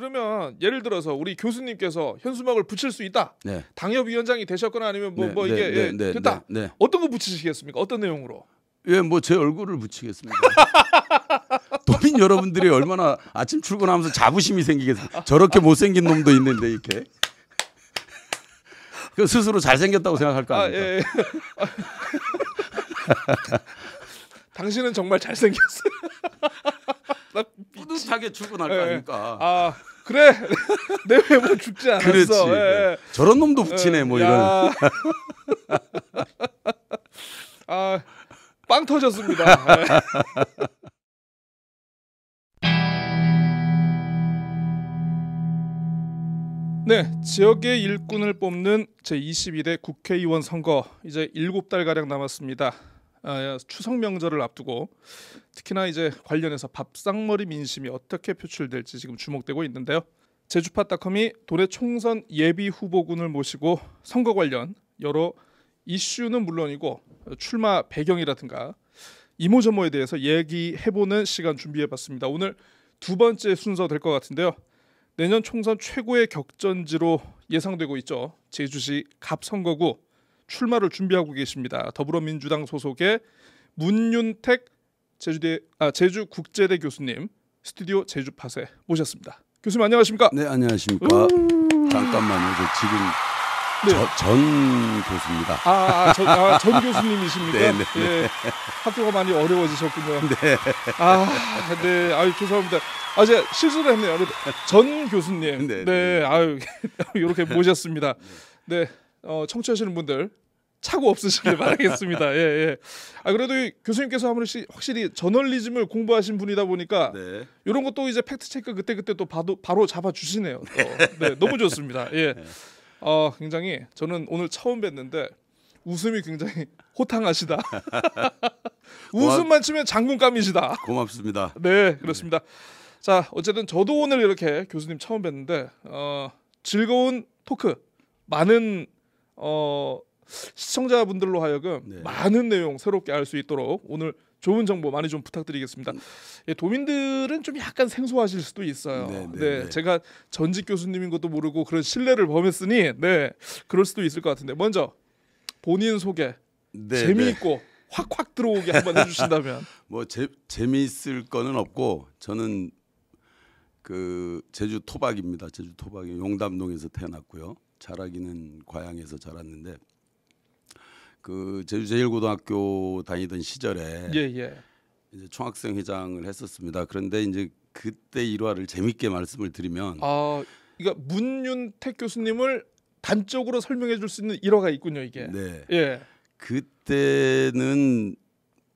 그러면 예를 들어서 우리 교수님께서 현수막을 붙일 수 있다. 네. 당협위원장이 되셨거나 아니면 뭐 네, 이게 네, 네, 됐다. 네, 네. 어떤 거 붙이시겠습니까? 어떤 내용으로? 예, 뭐 제 얼굴을 붙이겠습니다. 도민 여러분들이 얼마나 아침 출근하면서 자부심이 생기겠어요. 저렇게 못생긴 놈도 있는데 이렇게. 그 스스로 잘생겼다고 생각할 거 아닙니까? 예. 당신은 정말 잘생겼어요. 뿌듯하게 출근할 거 예. 아닙니까? 아 그래 내 외모 죽지 않았어. 그렇지. 예. 저런 놈도 붙이네 뭐 이런. 빵 터졌습니다. 예. 네, 지역의 일꾼을 뽑는 제22대 국회의원 선거 이제 7달가량 남았습니다. 추석 명절을 앞두고 특히나 이제 관련해서 밥상머리 민심이 어떻게 표출될지 지금 주목되고 있는데요. 제주팟닷컴이 도내 총선 예비 후보군을 모시고 선거 관련 여러 이슈는 물론이고 출마 배경이라든가 이모저모에 대해서 얘기해보는 시간 준비해봤습니다. 오늘 두 번째 순서 될 것 같은데요. 내년 총선 최고의 격전지로 예상되고 있죠. 제주시 갑선거구 출마를 준비하고 계십니다. 더불어민주당 소속의 문윤택 제주국제대 교수님 스튜디오 제주팟에 모셨습니다. 교수님 안녕하십니까? 네, 안녕하십니까? 잠깐만요. 저 지금 전 교수입니다. 전 교수님이십니까? 네. 예, 학교가 많이 어려워지셨군요. 네. 네. 아유 죄송합니다. 제가 실수를 했네요. 전 교수님. 네. 아유 이렇게 모셨습니다. 네. 청취하시는 분들 착오 없으시길 바라겠습니다. 예. 그래도 교수님께서 아무래도 확실히 저널리즘을 공부하신 분이다 보니까 네. 이런 것도 이제 팩트 체크 그때 또 바로 잡아 주시네요. 네, 너무 좋습니다. 예. 굉장히 저는 오늘 처음 뵀는데 웃음이 굉장히 호탕하시다. 웃음만 치면 장군감이시다. 고맙습니다. 네, 그렇습니다. 자, 어쨌든 저도 오늘 이렇게 교수님 처음 뵀는데 즐거운 토크, 많은 시청자분들로 하여금 많은 내용 새롭게 알 수 있도록 오늘 좋은 정보 많이 좀 부탁드리겠습니다. 예, 도민들은 좀 약간 생소하실 수도 있어요. 네, 제가 전직 교수님인 것도 모르고 그런 신뢰를 범했으니 그럴 수도 있을 것 같은데 먼저 본인 소개 재미있고 확 들어오게 한번 해주신다면. 뭐 재미있을 거는 없고 저는 제주 토박입니다. 제주 토박이 용담동에서 태어났고요. 자라기는 과양에서 자랐는데 제주 제일고등학교 다니던 시절에 이제 총학생 회장을 했었습니다. 그런데 이제 그때 일화를 재밌게 말씀을 드리면 그러니까 문윤택 교수님을 단적으로 설명해 줄 수 있는 일화가 있군요, 이게. 네. 예. 그때는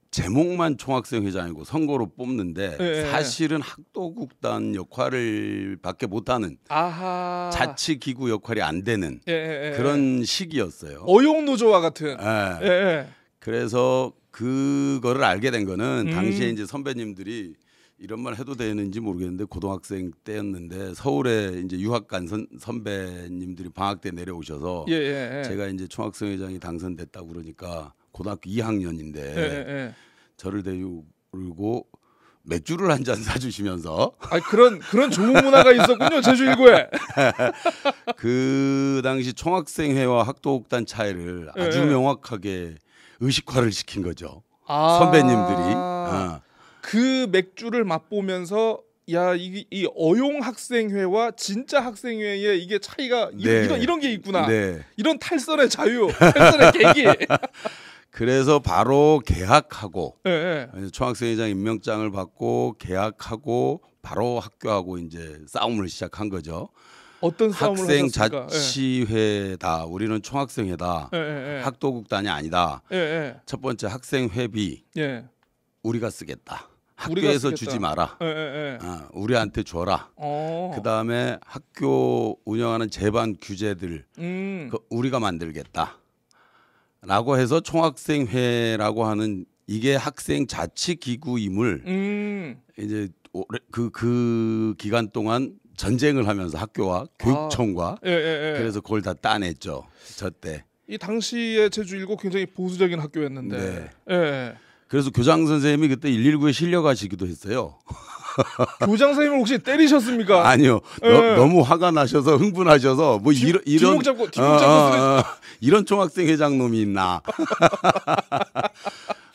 제목만 총학생 회장이고 선거로 뽑는데 사실은 학도국단 역할을 밖에 못하는 자치기구 역할이 안 되는 그런 시기였어요. 어용노조와 같은. 그래서 그거를 알게 된 거는 당시에 이제 선배님들이 이런 말 해도 되는지 모르겠는데 고등학생 때였는데 서울에 이제 유학 간 선배님들이 방학 때 내려오셔서 제가 이제 총학생회장이 당선됐다고 그러니까 고등학교 2학년인데 저를 데리고 맥주를 한 잔 사주시면서 그런 좋은 문화가 있었군요. 제주 1구에. 그 당시 총학생회와 학도국단 차이를 아주 명확하게 의식화를 시킨 거죠. 선배님들이. 그 맥주를 맛보면서 이 어용 학생회와 진짜 학생회의 이게 차이가 이런 게 있구나. 이런 탈선의 자유, 탈선의 계기. 그래서 바로 개학하고 총학생회장 임명장을 받고 개학하고 바로 학교하고 이제 싸움을 시작한 거죠. 어떤 싸움을 학생 하셨습니까? 자치회다. 우리는 총학생회다. 학도국단이 아니다. 첫 번째 학생회비 우리가 쓰겠다. 학교에서 주지 마라. 우리한테 줘라. 그 다음에 학교 운영하는 제반 규제들 우리가 만들겠다. 라고 해서 총학생회라고 하는 이게 학생 자치기구임을 이제 그 기간 동안 전쟁을 하면서 학교와 교육청과 그래서 그걸 다 따냈죠. 저 때. 이 당시에 제주 1고 굉장히 보수적인 학교였는데. 그래서 교장 선생님이 그때 119에 실려가시기도 했어요. 교장 선생님을 혹시 때리셨습니까? 아니요. 예. 너무 화가 나셔서 흥분하셔서 뭐 이런 뒷목 잡고 이런 총학생 회장 놈이 있나.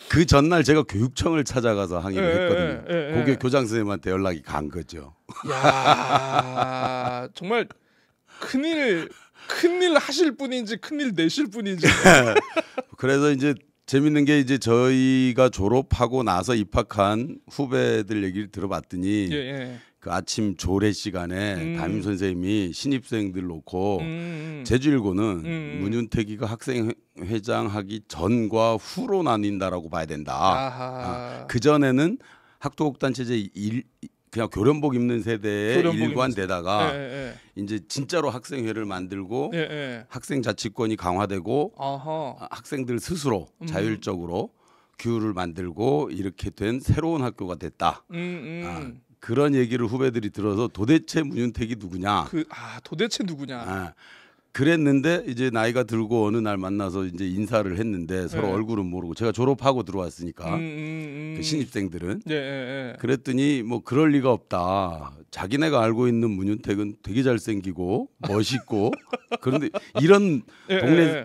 그 전날 제가 교육청을 찾아가서 항의를 했거든요. 그게 교장 선생님한테 연락이 간 거죠. 야, 정말 큰일 하실 분인지 큰일 내실 분인지. 그래서 이제 재밌는 게 이제 저희가 졸업하고 나서 입학한 후배들 얘기를 들어봤더니 그 아침 조례 시간에 담임 선생님이 신입생들 놓고 제주일고는 문윤택이가 학생회장 하기 전과 후로 나뉜다라고 봐야 된다. 그 전에는 학도곡단체제 그냥 교련복 입는 세대의 일관되다가 이제 진짜로 학생회를 만들고 학생 자치권이 강화되고 학생들 스스로 자율적으로 규율을 만들고 이렇게 된 새로운 학교가 됐다. 그런 얘기를 후배들이 들어서 도대체 문윤택이 누구냐? 도대체 누구냐? 그랬는데 이제 나이가 들고 어느 날 만나서 이제 인사를 했는데 서로 얼굴은 모르고 제가 졸업하고 들어왔으니까 그 신입생들은 그랬더니 뭐 그럴 리가 없다. 자기네가 알고 있는 문윤택은 되게 잘생기고 멋있고 그런데 이런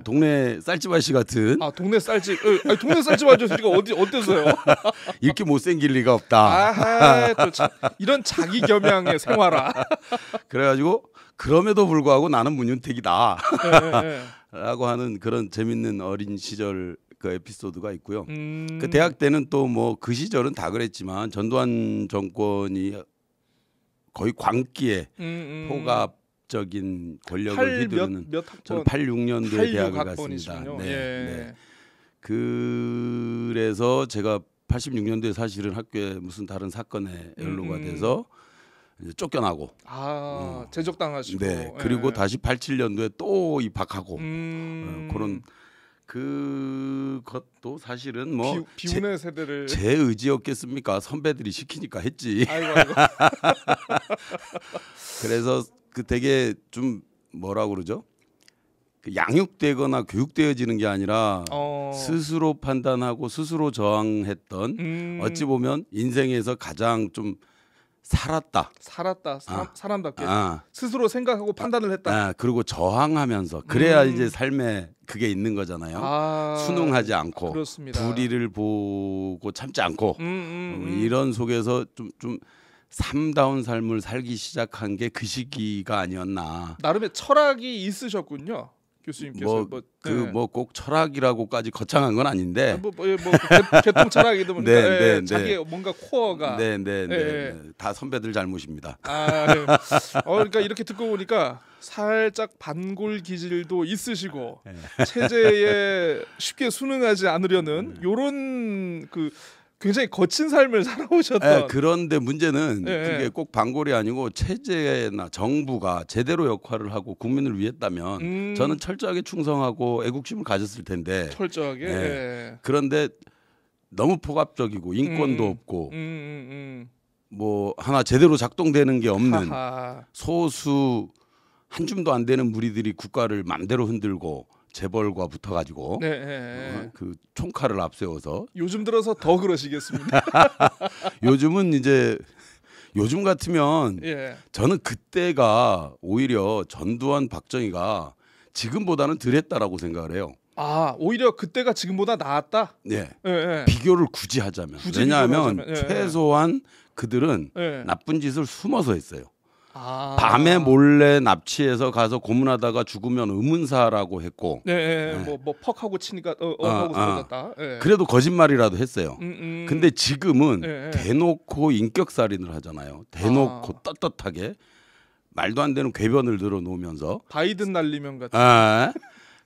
동네 쌀집 아저씨 같은 동네 쌀집 동네 쌀집 아저씨가 어때서요? 이렇게 못생길 리가 없다. 또 이런 자기 겸양의 생활아. 그래가지고 그럼에도 불구하고 나는 문윤택이다 라고 하는 그런 재밌는 어린 시절 그 에피소드가 있고요. 그 대학 때는 또 뭐 그 시절은 다 그랬지만 전두환 정권이 거의 광기에 포갑적인 권력을 휘두르는 저는 86년도에 대학을 갔습니다. 네. 그래서 제가 86년도에 사실은 학교에 무슨 다른 사건에 연루가 돼서 이제 쫓겨나고 제적당하시고 그리고 다시 87년도에 또 입학하고 그런 그것도 사실은 뭐 비운의 세대를 제 의지였겠습니까? 선배들이 시키니까 했지. 아이고. 그래서 그 되게 좀 뭐라 그러죠? 그 양육되거나 교육되어지는 게 아니라 스스로 판단하고 스스로 저항했던 어찌 보면 인생에서 가장 좀 살았다. 사람답게 스스로 생각하고 판단을 했다. 그리고 저항하면서 그래야 이제 삶에 그게 있는 거잖아요. 순응하지 않고 그렇습니다. 불의를 보고 참지 않고 이런 속에서 좀 삶다운 삶을 살기 시작한 게 그 시기가 아니었나. 나름의 철학이 있으셨군요. 교수님께서 꼭 철학이라고까지 거창한 건 아닌데 개통 철학이든 자기의 뭔가 코어가 다 선배들 잘못입니다. 그러니까 이렇게 듣고 보니까 살짝 반골 기질도 있으시고 체제에 쉽게 순응하지 않으려는 요런 그 굉장히 거친 삶을 살아오셨던. 그런데 문제는 그게 꼭 반골이 아니고 체제나 정부가 제대로 역할을 하고 국민을 위했다면 저는 철저하게 충성하고 애국심을 가졌을 텐데. 철저하게. 그런데 너무 포갑적이고 인권도 없고 뭐 하나 제대로 작동되는 게 없는 소수 한 줌도 안 되는 무리들이 국가를 맘대로 흔들고 재벌과 붙어가지고 그 총칼을 앞세워서 요즘 들어서 더 그러시겠습니다. 요즘은 이제 요즘 같으면 저는 그때가 오히려 전두환 박정희가 지금보다는 덜했다라고 생각을 해요. 오히려 그때가 지금보다 나았다? 비교를 굳이 하자면. 왜냐하면 최소한 그들은 나쁜 짓을 숨어서 했어요. 밤에 몰래 납치해서 가서 고문하다가 죽으면 의문사라고 했고, 뭐 퍽하고 치니까 하고 사라졌다. 그래도 거짓말이라도 했어요. 근데 지금은 대놓고 인격살인을 하잖아요. 대놓고 떳떳하게 말도 안 되는 궤변을 들어놓으면서 바이든 날리면 같은.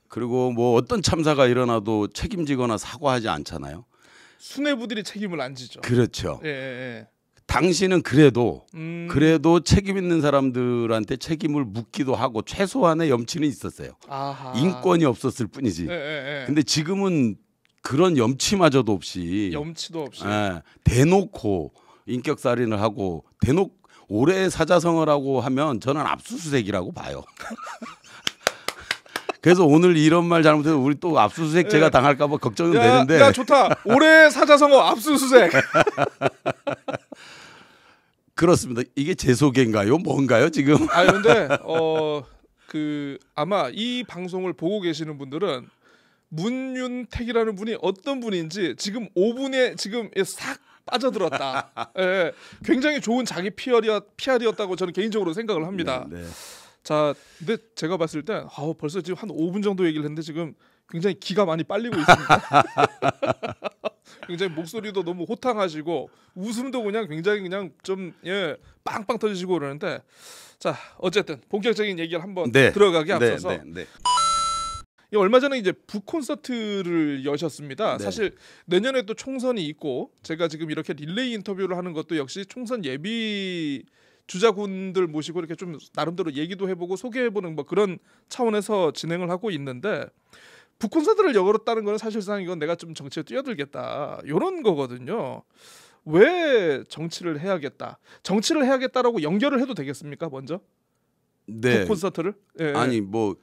그리고 뭐 어떤 참사가 일어나도 책임지거나 사과하지 않잖아요. 수뇌부들이 책임을 안 지죠. 그렇죠. 당신은 그래도 책임 있는 사람들한테 책임을 묻기도 하고 최소한의 염치는 있었어요. 인권이 없었을 뿐이지. 근데 지금은 그런 염치마저도 없이 대놓고 인격살인을 하고 대놓고 올해 사자성어라고 하면 저는 압수수색이라고 봐요. 그래서 오늘 이런 말 잘못해서 우리 또 압수수색 제가 당할까 봐 걱정은 되는데. 좋다. 올해 사자성어 압수수색. 그렇습니다. 이게 제 소개인가요? 뭔가요 지금? 아 근데 그 아마 이 방송을 보고 계시는 분들은 문윤택이라는 분이 어떤 분인지 지금 5분에 지금 싹 빠져들었다. 예, 굉장히 좋은 자기 PR이었다고 저는 개인적으로 생각을 합니다. 네. 자, 근데 제가 봤을 때 벌써 지금 한 5분 정도 얘기를 했는데 지금 굉장히 기가 많이 빨리고 있습니다. 굉장히 목소리도 너무 호탕하시고 웃음도 그냥 굉장히 그냥 좀 빵빵 터지시고 그러는데 자, 어쨌든 본격적인 얘기를 한번 들어가기 앞서서 얼마 전에 이제 북콘서트를 여셨습니다. 네. 사실 내년에 또 총선이 있고 제가 지금 이렇게 릴레이 인터뷰를 하는 것도 역시 총선 예비 주자군들 모시고 이렇게 좀 나름대로 얘기도 해보고 소개해보는 뭐 그런 차원에서 진행을 하고 있는데 북콘서트를 열었다는 건 사실상 이건 내가 좀 정치에 뛰어들겠다 이런 거거든요. 왜 정치를 해야겠다? 정치를 해야겠다라고 연결을 해도 되겠습니까? 먼저 네. 북콘서트를 아니 뭐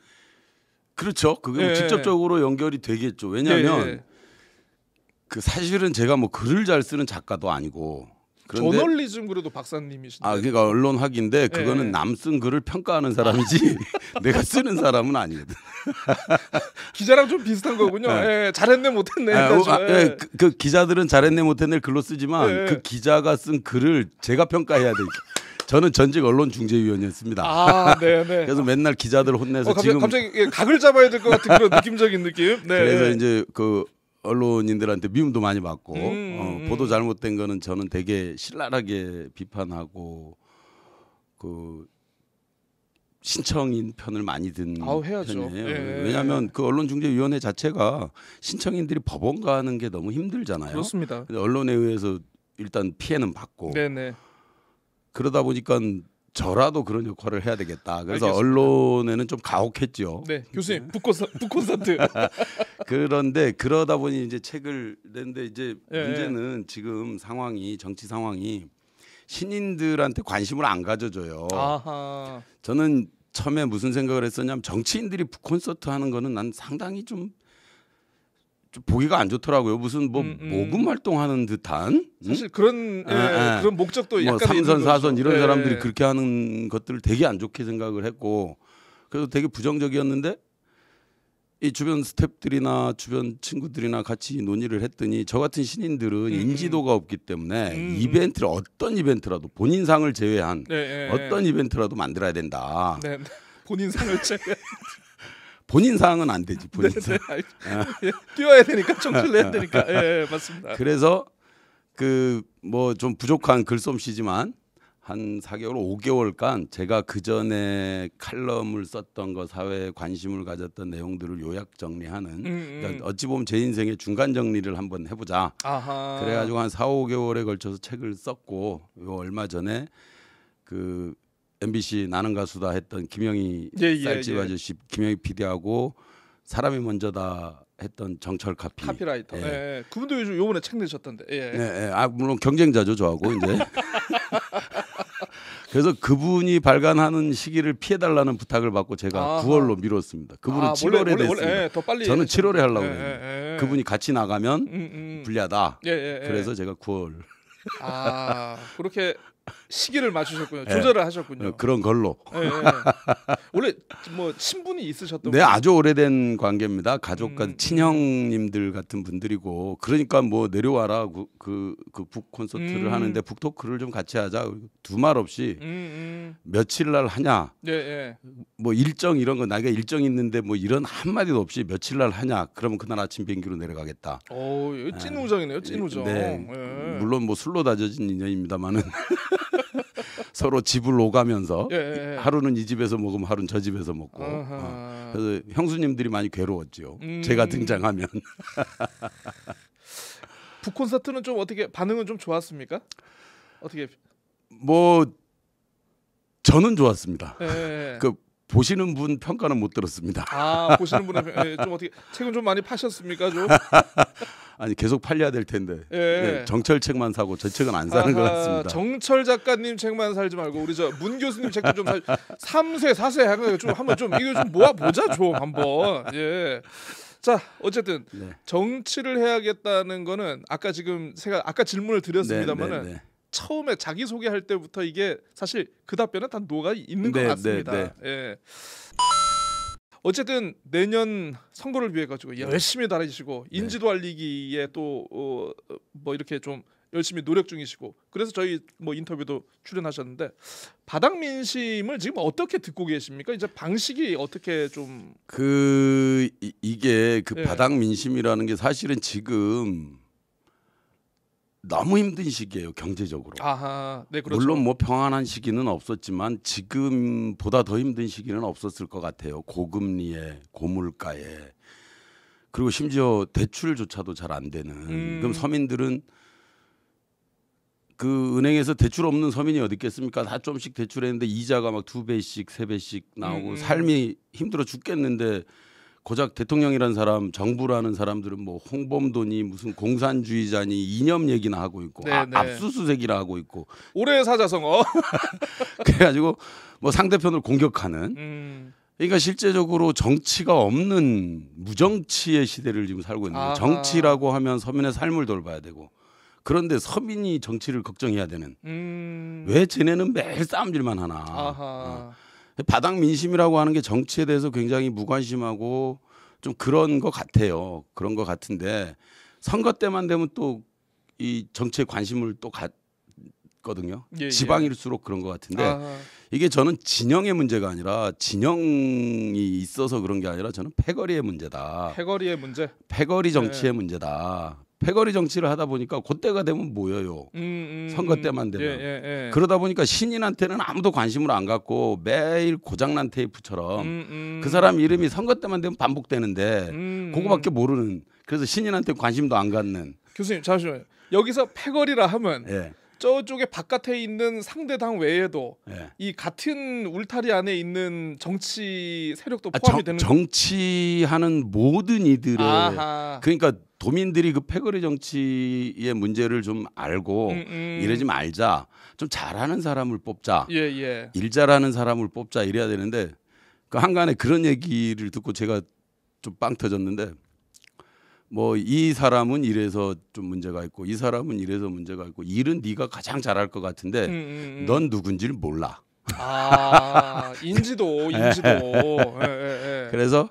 그렇죠. 그게 직접적으로 연결이 되겠죠. 왜냐하면 그 사실은 제가 뭐 글을 잘 쓰는 작가도 아니고 그런데 저널리즘 그래도 박사님이신데. 그러니까 언론학인데 그거는 남 쓴 글을 평가하는 사람이지 내가 쓰는 사람은 아니거든. 기자랑 좀 비슷한 거군요. 잘했네 못했네. 그 기자들은 잘했네 못했네 글로 쓰지만 그 기자가 쓴 글을 제가 평가해야 되니까. 저는 전직 언론중재위원이었습니다. 네네. 그래서 맨날 기자들 혼내서 갑자기 각을 잡아야 될 것 같은 그런 느낌적인 느낌. 네. 그래서 이제 그 언론인들한테 미움도 많이 받고 보도 잘못된 거는 저는 되게 신랄하게 비판하고 그 신청인 편을 많이 든 편이에요. 왜냐하면 그 언론중재위원회 자체가 신청인들이 법원 가는 게 너무 힘들잖아요. 그렇습니다. 언론에 의해서 일단 피해는 받고. 네네. 그러다 보니까 저라도 그런 역할을 해야 되겠다. 그래서 알겠습니다. 언론에는 좀 가혹했죠. 네, 교수님 북콘서트. 그런데 그러다 보니 이제 책을 냈는데 이제 문제는 지금 정치 상황이 신인들한테 관심을 안 가져줘요. 아하. 저는 처음에 무슨 생각을 했었냐면 정치인들이 북콘서트 하는 거는 난 상당히 좀 보기가 안 좋더라고요. 무슨 뭐 모금 활동하는 듯한 사실 그런 그런 목적도 약간 삼선 사선 이런 사람들이 그렇게 하는 것들을 되게 안 좋게 생각을 했고 그래서 되게 부정적이었는데 이 주변 스태프들이나 주변 친구들이나 같이 논의를 했더니 저 같은 신인들은 인지도가 없기 때문에 이벤트를 어떤 이벤트라도 본인 상을 제외한 어떤 이벤트라도 만들어야 된다. 네. 본인 상을 제외. 본인 상은 안 되지. 본인 상. 뛰어야 되니까 정치를 해야 되니까. 맞습니다. 그래서 그 뭐 좀 부족한 글솜씨지만 한 4개월, 5개월간 제가 그 전에 칼럼을 썼던 거, 사회에 관심을 가졌던 내용들을 요약 정리하는 그러니까 어찌 보면 제 인생의 중간 정리를 한번 해보자. 아하. 그래가지고 한 4, 5개월에 걸쳐서 책을 썼고 요 얼마 전에 그 MBC 나는 가수다 했던 김영희 쌀집 아저씨 김영희 PD하고 사람이 먼저다 했던 정철 카피라이터. 그분도 요번에 책 내셨던데. 물론 경쟁자죠 저하고 이제. 그래서 그분이 발간하는 시기를 피해달라는 부탁을 받고 제가 9월로 미뤘습니다. 그분은 7월에 됐습니다. 더 빨리 저는 7월에 하려고 했는데 그분이 같이 나가면 불리하다. 그래서 제가 9월. 그렇게 시기를 맞추셨군요. 조절을 하셨군요. 그런 걸로. 원래 뭐 친분이 있으셨던 네, 아주 오래된 관계입니다. 가족과 친형님들 같은 분들이고 그러니까 뭐 내려와라 그 북 콘서트를 하는데 북토크를 좀 같이 하자. 두말 없이 며칠 날 하냐. 뭐 일정 이런 거 나에게 일정 있는데 뭐 이런 한 마디도 없이 며칠 날 하냐. 그러면 그날 아침 비행기로 내려가겠다. 찐 우정이네요. 찐 우정. 물론 뭐 술로 다져진 인연입니다만은. 서로 집을 오가면서 하루는 이 집에서 먹으면 하루는 저 집에서 먹고 그래서 형수님들이 많이 괴로웠죠. 제가 등장하면. 북콘서트는 좀 어떻게 반응은 좀 좋았습니까? 어떻게? 뭐 저는 좋았습니다. 그 보시는 분 평가는 못 들었습니다. 보시는 분의 좀 어떻게 책은 좀 많이 파셨습니까, 좀? 아니 계속 팔려야 될 텐데 정철 책만 사고 저 책은 안 사는 것 같습니다. 정철 작가님 책만 살지 말고 우리 저 문 교수님 책도 좀 3세 4세 하는 좀 한번 좀 이거 좀 모아 보자 좀 한번. 자 어쨌든 정치를 해야겠다는 거는 아까 지금 제가 아까 질문을 드렸습니다만은 처음에 자기 소개할 때부터 이게 사실 그 답변에 다 녹아 있는 것 같습니다. 예. 어쨌든 내년 선거를 위해 가지고 열심히 다니시고 인지도 알리기에 또 뭐 이렇게 좀 열심히 노력 중이시고 그래서 저희 뭐 인터뷰도 출연하셨는데 바닥 민심을 지금 어떻게 듣고 계십니까? 이제 방식이 어떻게 좀 이게 그 바닥 민심이라는 게 사실은 지금 너무 힘든 시기예요, 경제적으로. 아하, 네, 그렇죠. 물론 뭐 평안한 시기는 없었지만 지금보다 더 힘든 시기는 없었을 것 같아요. 고금리에 고물가에 그리고 심지어 대출조차도 잘 안 되는. 그럼 서민들은 그 은행에서 대출 없는 서민이 어디 있겠습니까? 다 좀씩 대출했는데 이자가 막 2배씩 3배씩 나오고 삶이 힘들어 죽겠는데 고작 대통령이라는 사람, 정부라는 사람들은 뭐 홍범도니 무슨 공산주의자니 이념 얘기나 하고 있고 압수수색이나 하고 있고 올해 사자성어 그래가지고 뭐 상대편을 공격하는 그러니까 실제적으로 정치가 없는 무정치의 시대를 지금 살고 있는 거예요. 정치라고 하면 서민의 삶을 돌봐야 되고 그런데 서민이 정치를 걱정해야 되는 왜 쟤네는 매일 싸움질만 하나. 바닥 민심이라고 하는 게 정치에 대해서 굉장히 무관심하고 좀 그런 것 같아요. 그런 것 같은데 선거 때만 되면 또 이 정치에 관심을 또 갖거든요. 지방일수록 그런 것 같은데 이게 저는 진영의 문제가 아니라 진영이 있어서 그런 게 아니라 저는 패거리의 문제다. 패거리의 문제? 패거리 정치의 문제다. 패거리 정치를 하다 보니까 그때가 되면 모여요. 선거 때만 되면. 그러다 보니까 신인한테는 아무도 관심을 안 갖고 매일 고장난 테이프처럼 그 사람 이름이 선거 때만 되면 반복되는데 그거밖에 모르는. 그래서 신인한테 관심도 안 갖는. 교수님 잠시만요. 여기서 패거리라 하면 저쪽에 바깥에 있는 상대당 외에도 이 같은 울타리 안에 있는 정치 세력도 포함이 되는 정치하는 모든 이들의 그러니까 도민들이 그 패거리 정치의 문제를 좀 알고 이러지 말자. 좀 잘하는 사람을 뽑자. 일 잘하는 사람을 뽑자 이래야 되는데 그 한간에 그런 얘기를 듣고 제가 좀 빵 터졌는데 뭐 이 사람은 이래서 좀 문제가 있고 이 사람은 이래서 문제가 있고 일은 네가 가장 잘할 것 같은데 넌 누군지를 몰라. 인지도. 그래서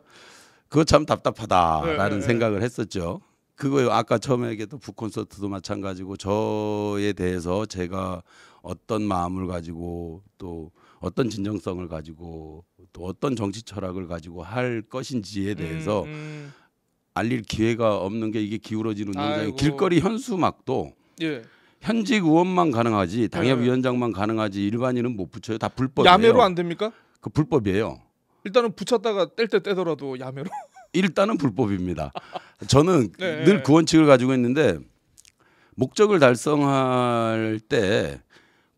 그거 참 답답하다라는 생각을 했었죠. 그거 아까 처음에 얘기했던 북콘서트도 마찬가지고 저에 대해서 제가 어떤 마음을 가지고 또 어떤 진정성을 가지고 또 어떤 정치 철학을 가지고 할 것인지에 대해서 알릴 기회가 없는 게 이게 기울어지는 운동장에 길거리 현수막도 현직 의원만 가능하지 당협위원장만 가능하지 일반인은 못 붙여요. 다 불법이에요. 야매로 안 됩니까? 그 불법이에요. 일단은 붙였다가 뗄 때 떼더라도 야매로. 일단은 불법입니다. 저는 늘 그 원칙을 가지고 있는데 목적을 달성할 때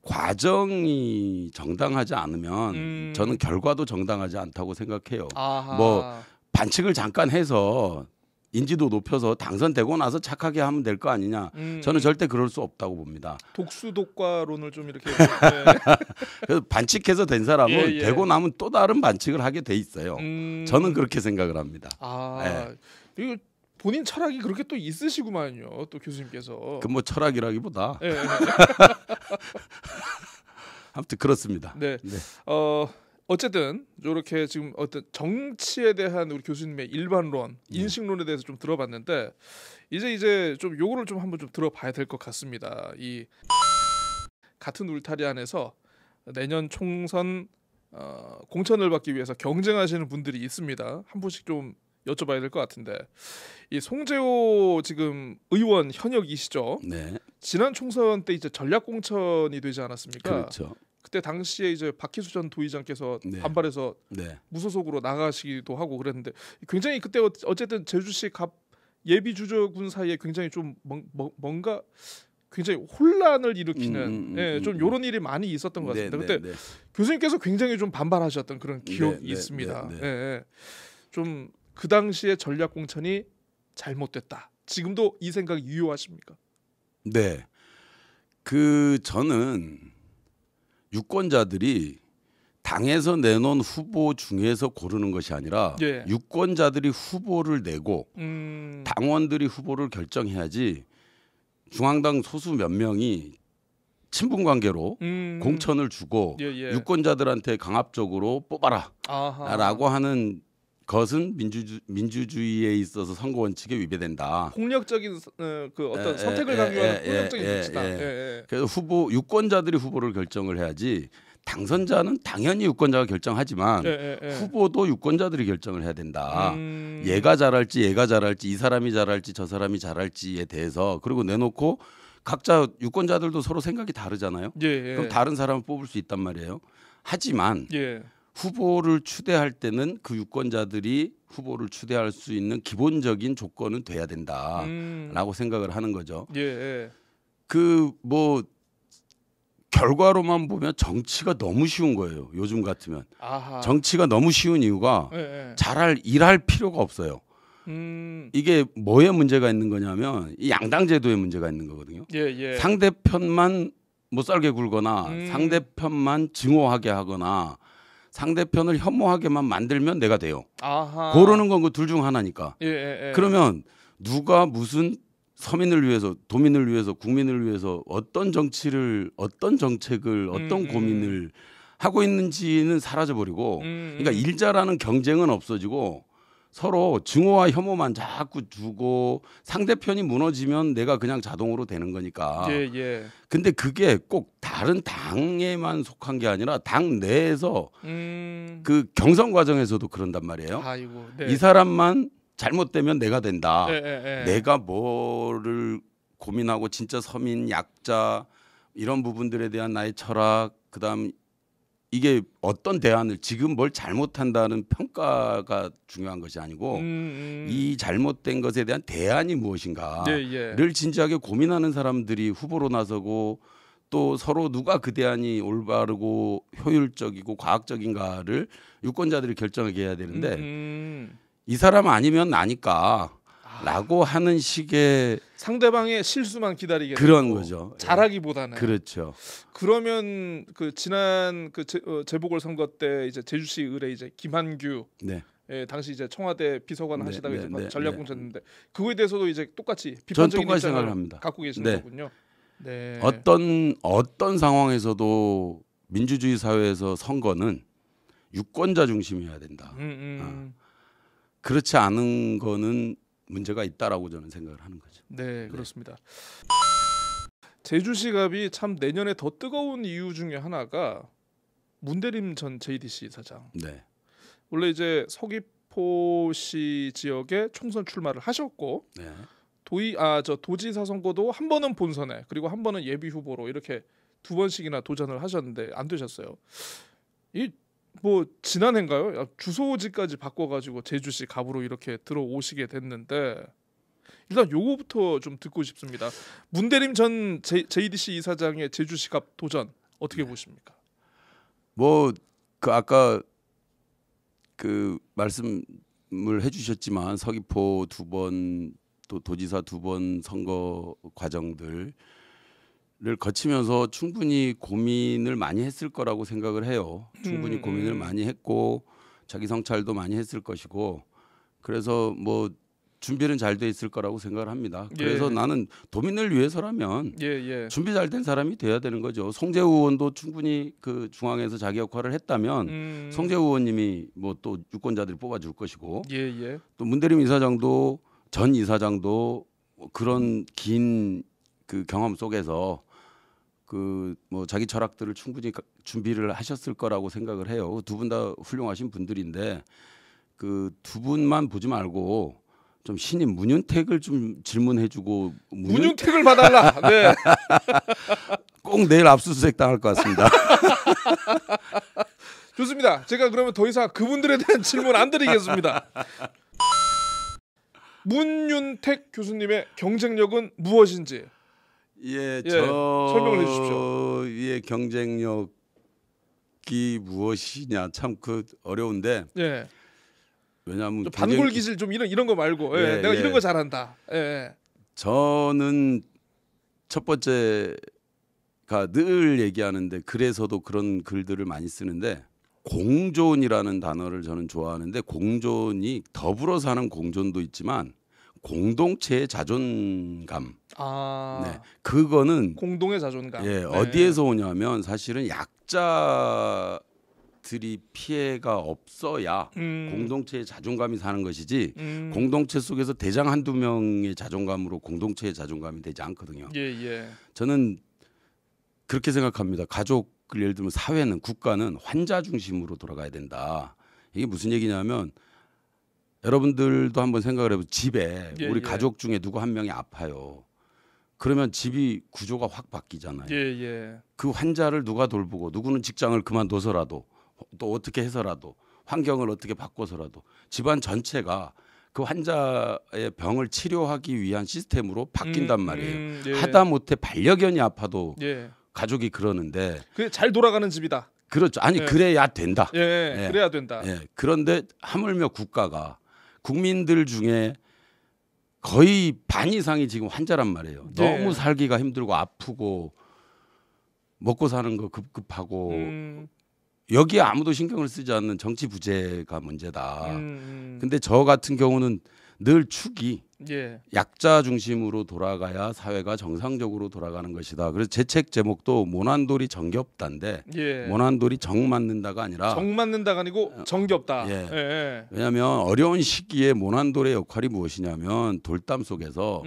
과정이 정당하지 않으면 저는 결과도 정당하지 않다고 생각해요. 뭐 반칙을 잠깐 해서 인지도 높여서 당선되고 나서 착하게 하면 될 거 아니냐. 저는 절대 그럴 수 없다고 봅니다. 독수독과론을 좀 이렇게 그래서 반칙해서 된 사람은 되고 나면 또 다른 반칙을 하게 돼 있어요. 저는 그렇게 생각을 합니다. 이거 본인 철학이 그렇게 또 있으시구만요. 또 교수님께서. 그 뭐 철학이라기보다. 아무튼 그렇습니다. 어쨌든 이렇게 지금 어떤 정치에 대한 우리 교수님의 일반론, 인식론에 대해서 좀 들어봤는데 이제 좀 요거를 좀 한번 좀 들어봐야 될 것 같습니다. 이 같은 울타리 안에서 내년 총선 공천을 받기 위해서 경쟁하시는 분들이 있습니다. 한 분씩 좀 여쭤봐야 될 것 같은데 이 송재호 지금 의원 현역이시죠? 지난 총선 때 이제 전략 공천이 되지 않았습니까? 그렇죠. 그때 당시에 이제 박희수 전 도의장께서 반발해서 무소속으로 나가시기도 하고 그랬는데 굉장히 그때 어쨌든 제주시 갑 예비 주저군 사이에 굉장히 좀 뭔가 굉장히 혼란을 일으키는 좀 이런 일이 많이 있었던 것 같습니다. 그때 교수님께서 굉장히 좀 반발하셨던 그런 기억이 있습니다. 좀 그 당시에 전략 공천이 잘못됐다. 지금도 이 생각이 유효하십니까? 네. 저는 유권자들이 당에서 내놓은 후보 중에서 고르는 것이 아니라 유권자들이 후보를 내고 당원들이 후보를 결정해야지 중앙당 소수 몇 명이 친분 관계로 공천을 주고 예, 예. 유권자들한테 강압적으로 뽑아라라고 하는 것은 민주주의에 있어서 선거 원칙에 위배된다. 폭력적인 그 어떤 선택을 강요하는 폭력적인 조치다. 그래서 유권자들이 후보를 결정을 해야지 당선자는 당연히 유권자가 결정하지만 후보도 유권자들이 결정을 해야 된다. 얘가 잘할지 이 사람이 잘할지 저 사람이 잘할지에 대해서 그리고 내놓고 각자 유권자들도 서로 생각이 다르잖아요. 그럼 다른 사람을 뽑을 수 있단 말이에요. 하지만 후보를 추대할 때는 그 유권자들이 후보를 추대할 수 있는 기본적인 조건은 돼야 된다라고 생각을 하는 거죠. 그 뭐 결과로만 보면 정치가 너무 쉬운 거예요. 요즘 같으면 정치가 너무 쉬운 이유가 일할 필요가 없어요. 이게 뭐에 문제가 있는 거냐면 이 양당 제도에 문제가 있는 거거든요. 상대편만 못 살게 굴거나 상대편만 증오하게 하거나 상대편을 혐오하게만 만들면 내가 돼요. 고르는 건 그 둘 중 하나니까. 그러면 누가 무슨 서민을 위해서, 도민을 위해서, 국민을 위해서 어떤 정치를, 어떤 정책을, 어떤 고민을 하고 있는지는 사라져버리고, 그러니까 일자라는 경쟁은 없어지고 서로 증오와 혐오만 자꾸 주고 상대편이 무너지면 내가 그냥 자동으로 되는 거니까. 근데 그게 꼭 다른 당에만 속한 게 아니라 당 내에서 그 경선 과정에서도 그런단 말이에요. 이 사람만 잘못되면 내가 된다. 내가 뭐를 고민하고 진짜 서민, 약자 이런 부분들에 대한 나의 철학, 그다음 이게 어떤 대안을 지금 뭘 잘못한다는 평가가 중요한 것이 아니고 이 잘못된 것에 대한 대안이 무엇인가를 진지하게 고민하는 사람들이 후보로 나서고 또 서로 누가 그 대안이 올바르고 효율적이고 과학적인가를 유권자들이 결정하게 해야 되는데 이 사람 아니면 나니까 라고 하는 식의 상대방의 실수만 기다리게 그런 거죠. 잘하기보다는. 그렇죠. 그러면 그 지난 그 재보궐 선거 때 이제 제주시 의뢰 이제 김한규 당시 이제 청와대 비서관 하시다가 이제 전략공천인데 그거에 대해서도 이제 똑같이 비판적인 입장을 합니다. 갖고 계시는 거군요. 어떤 상황에서도 민주주의 사회에서 선거는 유권자 중심이어야 된다. 그렇지 않은 거는 문제가 있다라고 저는 생각을 하는 거죠. 네, 그렇습니다. 제주시갑이 참 내년에 더 뜨거운 이유 중에 하나가 문대림 전 JDC 이사장. 원래 이제 서귀포시 지역에 총선 출마를 하셨고 도지사 선거도 한 번은 본선에 그리고 한 번은 예비 후보로 이렇게 두 번씩이나 도전을 하셨는데 안 되셨어요. 이 뭐 지난해인가요? 주소지까지 바꿔가지고 제주시 갑으로 이렇게 들어오시게 됐는데 일단 요거부터 좀 듣고 싶습니다. 문대림 전 JDC 이사장의 제주시 갑 도전 어떻게 보십니까? 뭐 그 아까 그 말씀을 해주셨지만 서귀포 두 번 또 도지사 두 번 선거 과정들 를 거치면서 충분히 고민을 많이 했을 거라고 생각을 해요. 충분히 고민을 많이 했고 자기 성찰도 많이 했을 것이고 그래서 뭐 준비는 잘 돼 있을 거라고 생각을 합니다. 그래서 나는 도민을 위해서라면 준비 잘 된 사람이 돼야 되는 거죠. 송재우 의원도 충분히 그 중앙에서 자기 역할을 했다면 송재우 의원님이 뭐 또 유권자들이 뽑아줄 것이고 또 문대림 이사장도 전 이사장도 그런 긴 그 경험 속에서 그 뭐 자기 철학들을 충분히 준비를 하셨을 거라고 생각을 해요. 두 분 다 훌륭하신 분들인데 그 두 분만 보지 말고 좀 신임 문윤택을 좀 질문해주고 문윤택을 봐달라. 네. 꼭 내일 압수수색 당할 것 같습니다. 좋습니다. 제가 그러면 더 이상 그분들에 대한 질문 안 드리겠습니다. 문윤택 교수님의 경쟁력은 무엇인지. 설명을 해주십시오. 의 경쟁력이 무엇이냐 참 그 어려운데. 왜냐하면 반골 기질 좀 이런 거 말고 내가 이런 거 잘한다. 저는 첫 번째가 늘 얘기하는데 그래서도 그런 글들을 많이 쓰는데 공존이라는 단어를 저는 좋아하는데 공존이 더불어 사는 공존도 있지만 공동체의 자존감. 아, 네, 그거는 공동의 자존감. 예, 네. 어디에서 오냐면 사실은 약자들이 피해가 없어야 공동체의 자존감이 사는 것이지 공동체 속에서 대장 한두 명의 자존감으로 공동체의 자존감이 되지 않거든요. 예, 예. 저는 그렇게 생각합니다. 가족을 예를 들면 사회는 국가는 환자 중심으로 돌아가야 된다. 이게 무슨 얘기냐면 여러분들도 한번 생각을 해보세요. 집에 예, 우리 예. 가족 중에 누구 한 명이 아파요. 그러면 집이 구조가 확 바뀌잖아요. 예, 예. 그 환자를 누가 돌보고 누구는 직장을 그만둬서라도 또 어떻게 해서라도 환경을 어떻게 바꿔서라도 집안 전체가 그 환자의 병을 치료하기 위한 시스템으로 바뀐단 말이에요. 예. 하다못해 반려견이 아파도 예. 가족이 그러는데 그게 잘 돌아가는 집이다. 그렇죠. 아니 예. 그래야 된다. 예, 예. 그래야 된다. 예. 그런데 하물며 국가가 국민들 중에 거의 반 이상이 지금 환자란 말이에요. 예. 너무 살기가 힘들고 아프고 먹고 사는 거 급급하고 여기에 아무도 신경을 쓰지 않는 정치 부재가 문제다. 근데 저 같은 경우는 늘 축이 예. 약자 중심으로 돌아가야 사회가 정상적으로 돌아가는 것이다. 그래서 제 책 제목도 모난돌이 정겹다인데 예. 모난돌이 정 맞는다가 아니라 정 맞는다가 아니고 정겹다. 예. 예. 왜냐하면 어려운 시기에 모난돌의 역할이 무엇이냐면 돌담 속에서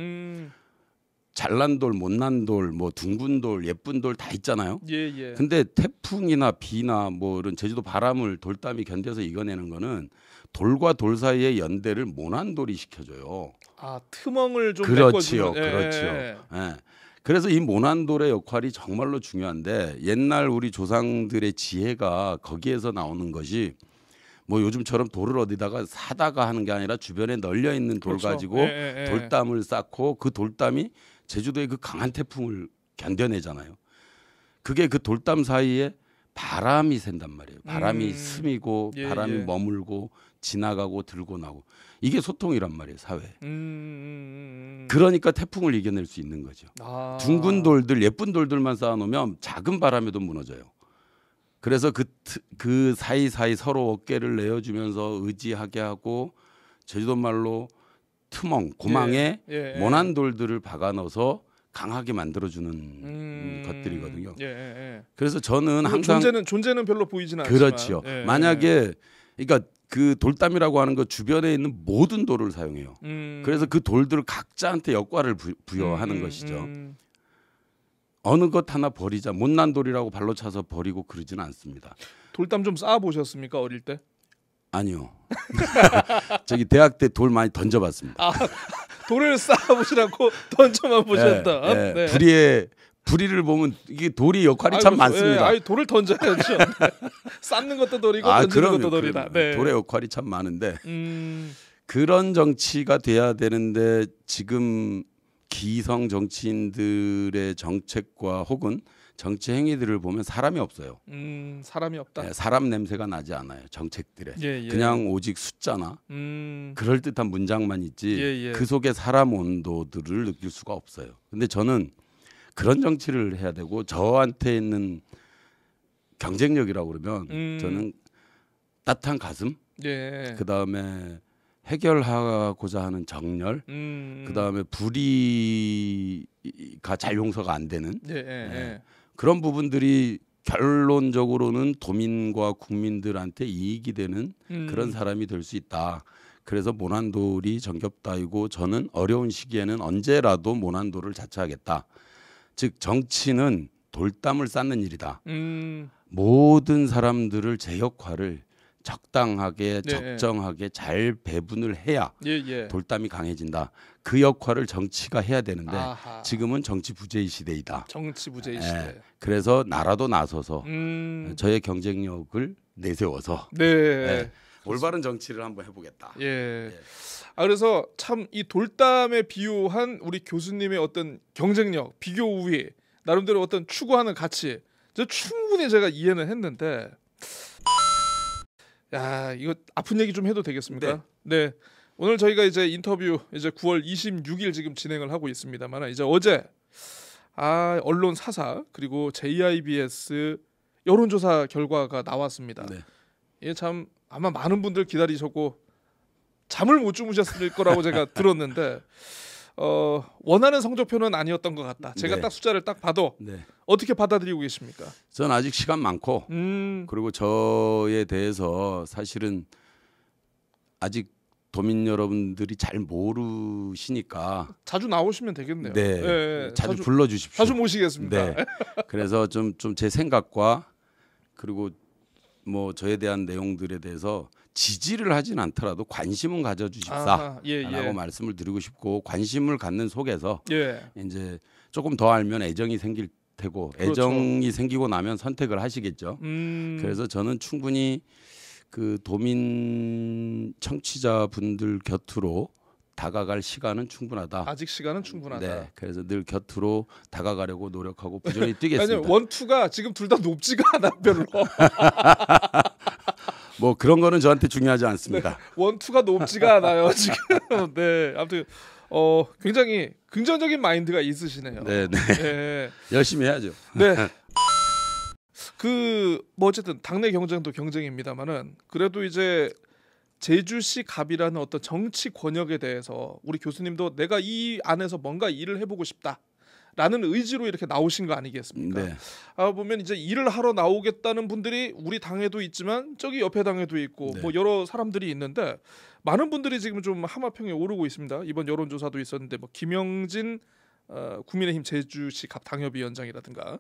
잘난 돌, 못난 돌, 뭐 둥근 돌, 예쁜 돌 다 있잖아요. 예, 예. 근데 태풍이나 비나 뭐 이런 제주도 바람을 돌담이 견뎌서 이겨내는 거는 돌과 돌 사이의 연대를 모난돌이 시켜줘요. 아, 트멍을 좀 그렇지요, 메꿔주는. 예. 그렇지요. 예. 그래서 이 모난돌의 역할이 정말로 중요한데 옛날 우리 조상들의 지혜가 거기에서 나오는 것이 뭐 요즘처럼 돌을 어디다가 사다가 하는 게 아니라 주변에 널려 있는 돌 그렇죠. 가지고 예. 돌담을 쌓고 그 돌담이 제주도의 그 강한 태풍을 견뎌내잖아요. 그게 그 돌담 사이에 바람이 샌단 말이에요. 바람이 스미고 예, 바람이 예. 머물고 지나가고 들고 나고 이게 소통이란 말이에요. 사회. 그러니까 태풍을 이겨낼 수 있는 거죠. 아. 둥근 돌들 예쁜 돌들만 쌓아놓으면 작은 바람에도 무너져요. 그래서 그 사이사이 서로 어깨를 내어주면서 의지하게 하고 제주도 말로 트멍 고망에 예. 모난 돌들을 박아 넣어서 강하게 만들어주는 것들이거든요. 예. 그래서 저는 항상 존재는 별로 보이지는 않지만 그렇죠. 예. 만약에 그러니까 그 돌담이라고 하는 거 주변에 있는 모든 돌을 사용해요. 그래서 그 돌들을 각자한테 역할을 부여하는 것이죠. 어느 것 하나 버리자 못난 돌이라고 발로 차서 버리고 그러지는 않습니다. 돌담 좀 쌓아 보셨습니까 어릴 때? 아니요. 저기 대학 때 돌 많이 던져봤습니다. 아, 돌을 쌓아 보시라고 던져만 보셨다. 네, 네. 부리를 보면 이게 돌이 역할이 참 많습니다. 아니 돌을 던져야죠. 쌓는 것도 돌이고 던지는 것도 돌이다. 네. 돌의 역할이 참 많은데 그런 정치가 돼야 되는데 지금 기성 정치인들의 정책과 혹은 정치 행위들을 보면 사람이 없어요. 사람이 없다. 네, 사람 냄새가 나지 않아요. 정책들에. 예. 그냥 오직 숫자나 그럴듯한 문장만 있지 예. 그 속에 사람 온도들을 느낄 수가 없어요. 근데 저는 그런 정치를 해야 되고 저한테 있는 경쟁력이라고 그러면 저는 따뜻한 가슴 예. 그다음에 해결하고자 하는 정열 그다음에 불의가 잘 용서가 안 되는 예. 그런 부분들이 결론적으로는 도민과 국민들한테 이익이 되는 그런 사람이 될 수 있다. 그래서 모난돌이 정겹다이고 저는 어려운 시기에는 언제라도 모난돌을 자처하겠다. 즉 정치는 돌담을 쌓는 일이다. 모든 사람들을 제 역할을 적당하게 적정하게 잘 배분을 해야 돌담이 강해진다. 그 역할을 정치가 해야 되는데 지금은 정치 부재의 시대이다. 정치 부재의 시대. 그래서 나라도 나서서 저의 경쟁력을 내세워서 올바른 정치를 한번 해보겠다. 그래서 참 이 돌담에 비유한 우리 교수님의 어떤 경쟁력, 비교 우위, 나름대로 어떤 추구하는 가치, 충분히 제가 이해는 했는데, 야 이거 아픈 얘기 좀 해도 되겠습니까? 네. 오늘 저희가 이제 인터뷰 이제 9월 26일 지금 진행을 하고 있습니다만 이제 어제 언론 사사 그리고 JIBS 여론조사 결과가 나왔습니다. 이게 참 아마 많은 분들 기다리셨고 잠을 못 주무셨을 거라고 제가 들었는데 원하는 성적표는 아니었던 것 같다. 제가 네. 딱 숫자를 딱 봐도 네. 어떻게 받아들이고 계십니까? 전 아직 시간 많고 그리고 저에 대해서 사실은 아직 도민 여러분들이 잘 모르시니까 자주 나오시면 되겠네요. 네, 예, 자주 불러주십시오. 자주 모시겠습니다. 네. 그래서 좀 제 생각과 그리고 뭐 저에 대한 내용들에 대해서 지지를 하진 않더라도 관심은 가져주십사 라고 말씀을 드리고 싶고 관심을 갖는 속에서 이제 조금 더 알면 애정이 생길 테고 그렇죠. 애정이 생기고 나면 선택을 하시겠죠. 그래서 저는 충분히 그 도민 청취자분들 곁으로 다가갈 시간은 충분하다. 아직 시간은 충분하다. 네, 그래서 늘 곁으로 다가가려고 노력하고 부지런히 뛰겠습니다. 아니 원투가 지금 둘 다 높지가 않아 별로. 뭐 그런 거는 저한테 중요하지 않습니다. 네, 원투가 높지가 않아요 지금. 네, 아무튼 굉장히 긍정적인 마인드가 있으시네요. 네, 네. 네. 열심히 해야죠. 네. 뭐 어쨌든 당내 경쟁도 경쟁입니다만은 그래도 이제 제주시 갑이라는 어떤 정치 권역에 대해서 우리 교수님도 내가 이 안에서 뭔가 일을 해보고 싶다라는 의지로 이렇게 나오신 거 아니겠습니까? 네. 보면 이제 일을 하러 나오겠다는 분들이 우리 당에도 있지만 저기 옆에 당에도 있고 네. 뭐 여러 사람들이 있는데 많은 분들이 지금 좀 하마평에 오르고 있습니다. 이번 여론조사도 있었는데 뭐 김영진 국민의힘 제주시 갑 당협위원장이라든가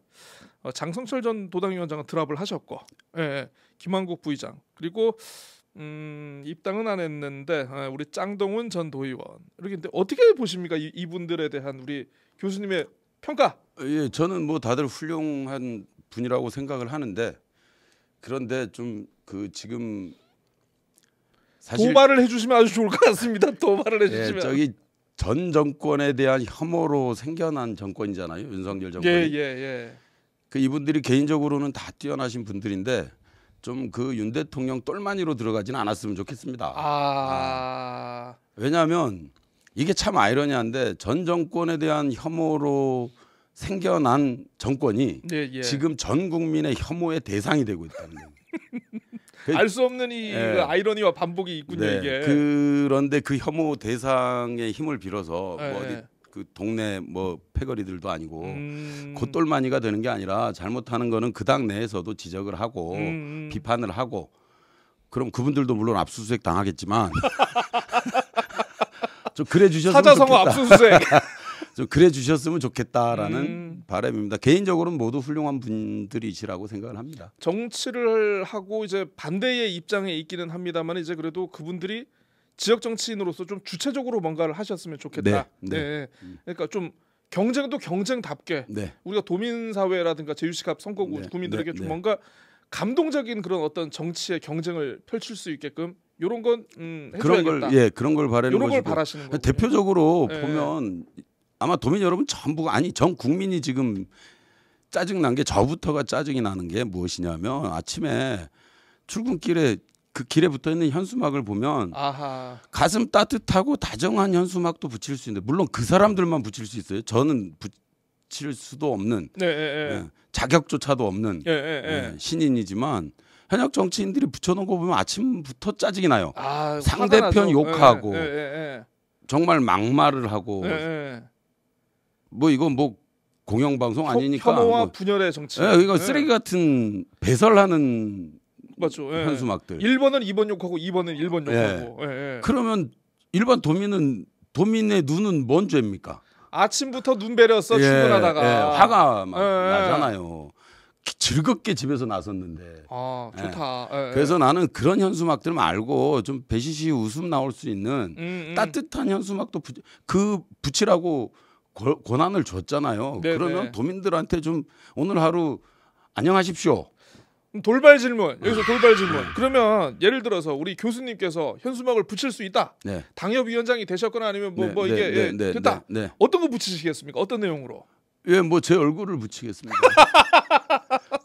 장성철 전 도당위원장은 드랍을 하셨고, 김한국 부의장 그리고 입당은 안 했는데 우리 짱동훈 전 도의원 이렇게 근데 어떻게 보십니까 이분들에 대한 우리 교수님의 평가? 예, 저는 뭐 다들 훌륭한 분이라고 생각을 하는데 그런데 좀 그 지금 사실 도발을 해주시면 아주 좋을 것 같습니다. 도발을 해주시면. 예, 저기 전 정권에 대한 혐오로 생겨난 정권이잖아요. 윤석열 정권이. 그 이분들이 개인적으로는 다 뛰어나신 분들인데 좀 그 윤 대통령 똘마니로 들어가지는 않았으면 좋겠습니다. 왜냐하면 이게 참 아이러니한데 전 정권에 대한 혐오로 생겨난 정권이 지금 전 국민의 혐오의 대상이 되고 있다는 거예요. 알 수 없는 이 아이러니와 반복이 있군요. 이게. 그런데 그 혐오 대상의 힘을 빌어서 뭐 어디 그 동네 뭐 패거리들도 아니고 콧돌마니가 되는 게 아니라 잘못하는 거는 그 당 내에서도 지적을 하고 비판을 하고 그럼 그분들도 물론 압수수색 당하겠지만 좀 그래 주셨으면 사자성어 압수수색. 좀 그래 주셨으면 좋겠다라는 바람입니다. 개인적으로는 모두 훌륭한 분들이시라고 생각을 합니다. 정치를 하고 이제 반대의 입장에 있기는 합니다만 이제 그래도 그분들이 지역 정치인으로서 좀 주체적으로 뭔가를 하셨으면 좋겠다. 네. 그러니까 좀 경쟁도 경쟁답게 우리가 도민사회라든가 제주시갑 선거구 구민들에게 좀 뭔가 감동적인 그런 어떤 정치의 경쟁을 펼칠 수 있게끔 이런 건 해줘야겠다. 그런 걸 바라는 이런 걸 것이고 바라시는 거군요. 대표적으로 보면 아마 도민 여러분 전부가 아니 전 국민이 지금 짜증 난 게 저부터가 짜증이 나는 게 무엇이냐면 아침에 출근길에 그 길에 붙어 있는 현수막을 보면 가슴 따뜻하고 다정한 현수막도 붙일 수 있는데 물론 그 사람들만 붙일 수 있어요. 저는 붙일 수도 없는 자격조차도 없는 신인이지만 현역 정치인들이 붙여놓은 거 보면 아침부터 짜증이 나요. 상대편 욕하고 정말 막말을 하고 뭐 이건 뭐 공영방송 아니니까 혐오와 분열의 정치. 이거 쓰레기 같은 배설하는 맞죠. 현수막들. 1번은 2번 욕하고 2번은 1번 욕하고. 그러면 일반 도민의 눈은 뭔 죄입니까? 아침부터 눈 베렸어 출근하다가 화가 막 나잖아요. 즐겁게 집에서 나섰는데. 좋다. 그래서 나는 그런 현수막들 말고 좀 배시시 웃음 나올 수 있는 따뜻한 현수막도 붙이라고 권한을 줬잖아요. 그러면 도민들한테 좀 오늘 하루 안녕하십시오. 돌발 질문. 여기서 돌발 질문. 그러면 예를 들어서 우리 교수님께서 현수막을 붙일 수 있다. 당협위원장이 되셨거나 아니면 뭐 이게 됐다. 어떤 거 붙이시겠습니까? 어떤 내용으로? 뭐 제 얼굴을 붙이겠습니다.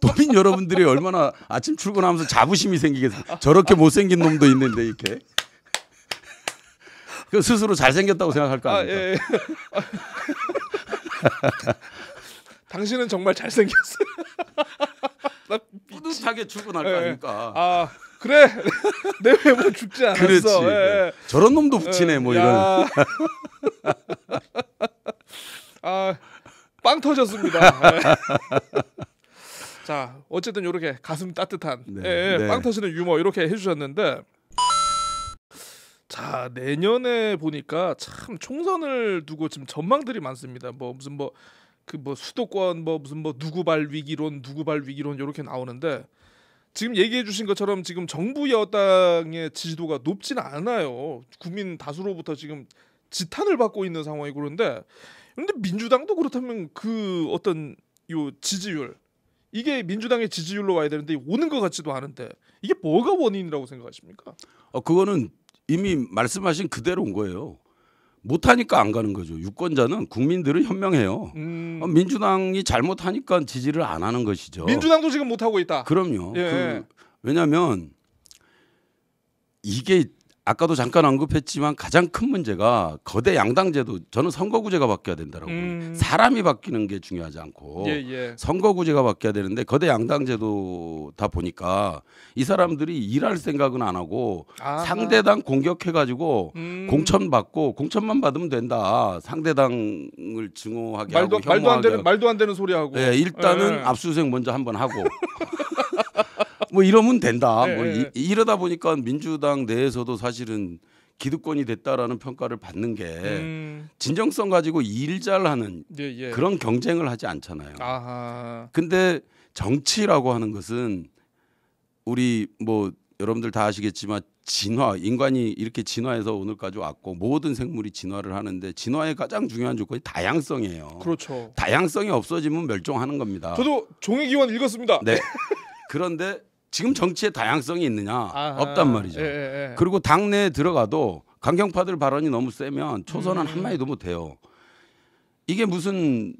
도민 여러분들이 얼마나 아침 출근하면서 자부심이 생기겠어요. 저렇게 못생긴 놈도 있는데 이렇게. 그 스스로 잘생겼다고 생각할 거 아닙니까? 당신은 정말 잘생겼어요. 뿌듯하게 출근할 거 아닙니까? 그래 내 외모 죽지 않았어. 그렇지. 예. 저런 놈도 붙이네 뭐 이런. 빵 터졌습니다. 자, 어쨌든 이렇게 가슴 따뜻한 빵 터지는 유머 이렇게 해주셨는데, 자 내년에 보니까 참 총선을 두고 지금 전망들이 많습니다. 뭐 무슨 수도권 무슨 누구발 위기론 이렇게 나오는데, 지금 얘기해주신 것처럼 지금 정부 여당의 지지도가 높지는 않아요. 국민 다수로부터 지금 지탄을 받고 있는 상황이고, 그런데 민주당도 그렇다면 그 어떤 요 지지율, 이게 민주당의 지지율로 와야 되는데 오는 것 같지도 않은데, 이게 뭐가 원인이라고 생각하십니까? 그거는 이미 말씀하신 그대로인 거예요. 못하니까 안 가는 거죠. 유권자는, 국민들은 현명해요. 민주당이 잘못하니까 지지를 안 하는 것이죠. 민주당도 지금 못하고 있다. 그럼요. 예. 왜냐하면 이게 아까도 잠깐 언급했지만 가장 큰 문제가 거대 양당제도, 저는 선거구제가 바뀌어야 된다라고 봅니다. 사람이 바뀌는 게 중요하지 않고 선거구제가 바뀌어야 되는데, 거대 양당제도다 보니까 이 사람들이 일할 생각은 안 하고 상대당 공격해가지고 공천 받고, 공천만 받으면 된다, 상대당을 증오하게 하고 말도 안 되는 소리 하고 일단은 압수수색 먼저 한번 하고 뭐 이러면 된다. 이러다 보니까 민주당 내에서도 사실은 기득권이 됐다라는 평가를 받는 게 진정성 가지고 일 잘하는 그런 경쟁을 하지 않잖아요. 근데 정치라고 하는 것은 우리 여러분들 다 아시겠지만 인간이 이렇게 진화해서 오늘까지 왔고, 모든 생물이 진화를 하는데 진화의 가장 중요한 조건이 다양성이에요. 그렇죠. 다양성이 없어지면 멸종하는 겁니다. 저도 종의기원 읽었습니다. 네. 그런데 지금 정치에 다양성이 있느냐? 없단 말이죠. 그리고 당내에 들어가도 강경파들 발언이 너무 세면 초선은 한마디도 못해요. 이게 무슨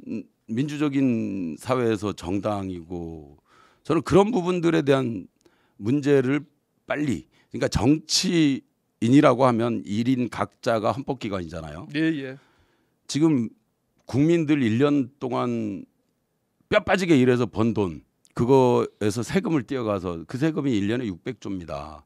민주적인 사회에서 정당이고, 저는 그런 부분들에 대한 문제를 빨리, 그러니까 정치인이라고 하면 1인 각자가 헌법기관이잖아요. 지금 국민들 1년 동안 뼈 빠지게 일해서 번 돈, 그거에서 세금을 떼어가서 그 세금이 1년에 600조입니다.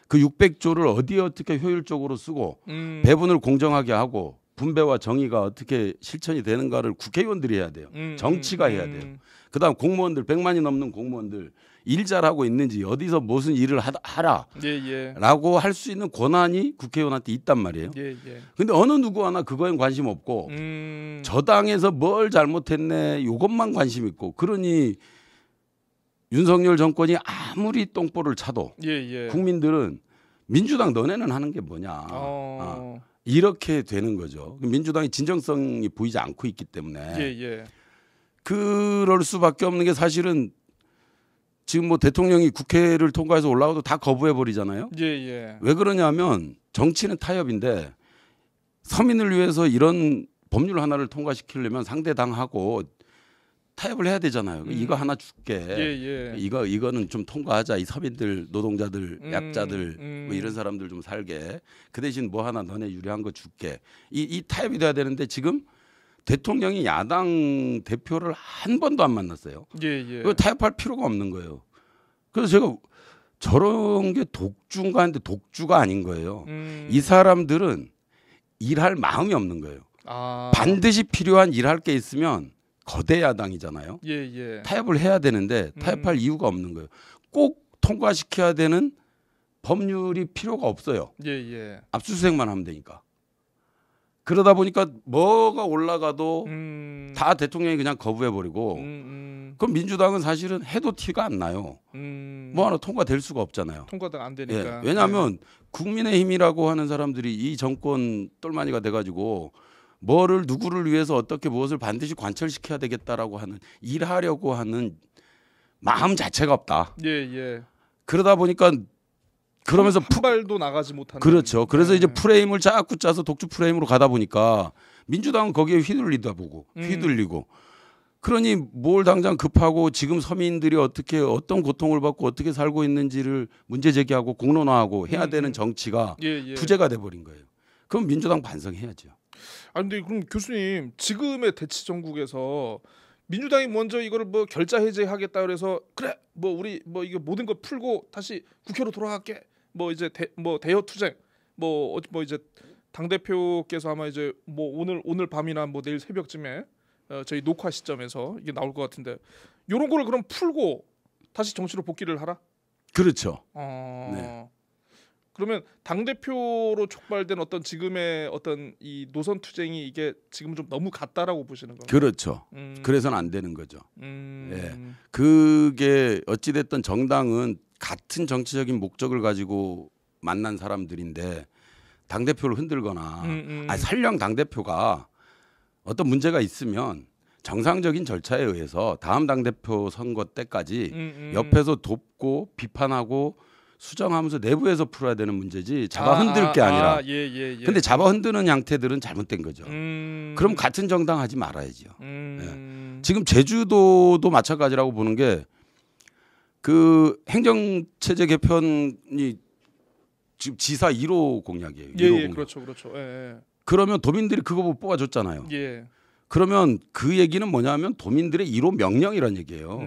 그 600조를 어디에 어떻게 효율적으로 쓰고 배분을 공정하게 하고 분배와 정의가 어떻게 실천이 되는가를 국회의원들이 해야 돼요. 정치가 해야 돼요. 그다음 공무원들, 100만이 넘는 공무원들 일 잘하고 있는지, 어디서 무슨 일을 하라고 할 수 있는 권한이 국회의원한테 있단 말이에요. 근데 어느 누구 하나 그거엔 관심 없고 저 당에서 뭘 잘못했네 이것만 관심 있고, 그러니 윤석열 정권이 아무리 똥볼을 차도 국민들은 민주당 너네는 하는 게 뭐냐 이렇게 되는 거죠. 민주당이 진정성이 보이지 않고 있기 때문에 그럴 수밖에 없는 게, 사실은 지금 대통령이 국회를 통과해서 올라와도 다 거부해 버리잖아요. 왜 그러냐면 정치는 타협인데, 서민을 위해서 이런 법률 하나를 통과시키려면 상대당하고 타협을 해야 되잖아요. 이거 하나 줄게. 이거는 좀 통과하자. 이 서민들, 노동자들, 약자들 뭐 이런 사람들 좀 살게. 그 대신 뭐 하나 너네 유리한 거 줄게. 이 타협이 돼야 되는데, 지금 대통령이 야당 대표를 한 번도 안 만났어요. 그거 타협할 필요가 없는 거예요. 그래서 제가 저런 게 독주인가 하는데 독주가 아닌 거예요. 이 사람들은 일할 마음이 없는 거예요. 반드시 필요한 일할 게 있으면 거대 야당이잖아요. 타협을 해야 되는데 타협할 이유가 없는 거예요. 꼭 통과시켜야 되는 법률이 필요가 없어요. 압수수색만 하면 되니까. 그러다 보니까 뭐가 올라가도 다 대통령이 그냥 거부해버리고, 그럼 민주당은 사실은 해도 티가 안 나요. 뭐 하나 통과될 수가 없잖아요. 통과가 안 되니까. 왜냐하면 국민의힘이라고 하는 사람들이 이 정권 똘마니가 돼가지고 뭐를 누구를 위해서 어떻게 무엇을 반드시 관철시켜야 되겠다라고 하는, 일하려고 하는 마음 자체가 없다. 그러다 보니까 그러면서 한 발도 나가지 못하는. 그렇죠. 그래서 이제 프레임을 자꾸 짜서 독주 프레임으로 가다 보니까 민주당은 거기에 휘둘리고 그러니 뭘 당장 급하고 지금 서민들이 어떻게 어떤 고통을 받고 어떻게 살고 있는지를 문제 제기하고 공론화하고 해야 되는 정치가 부재가 돼버린 거예요. 그럼 민주당 반성해야죠. 근데 그럼 교수님, 지금의 대치 정국에서 민주당이 먼저 이거를 뭐 결자 해제하겠다 그래서 그래 뭐 우리 뭐 이거 모든 거 풀고 다시 국회로 돌아갈게 뭐 이제 대여 투쟁 뭐 이제 당 대표께서 아마 이제 뭐 오늘 밤이나 뭐 내일 새벽쯤에 저희 녹화 시점에서 이게 나올 것 같은데 요런 거를 그럼 풀고 다시 정치로 복귀를 하라? 그렇죠. 네. 그러면 당 대표로 촉발된 어떤 지금의 어떤 이 노선 투쟁이 이게 지금 좀 너무 같다라고 보시는 건가요? 그렇죠. 그래서는 안 되는 거죠. 예. 음. 그게 어찌 됐든 정당은 같은 정치적인 목적을 가지고 만난 사람들인데 당 대표를 흔들거나 설령 당 대표가 어떤 문제가 있으면 정상적인 절차에 의해서 다음 당 대표 선거 때까지 옆에서 돕고 비판하고 수정하면서 내부에서 풀어야 되는 문제지 잡아 흔들 게 아니라. 예. 근데 잡아 흔드는 양태들은 잘못된 거죠. 그럼 같은 정당 하지 말아야죠. 예. 지금 제주도도 마찬가지라고 보는 게 그 행정체제 개편이 지금 지사 1호 공약이에요. 1호 공약. 그렇죠. 예. 그러면 도민들이 그거 보고 뽑아줬잖아요. 예. 그러면 그 얘기는 뭐냐면 도민들의 1호 명령이란 얘기예요.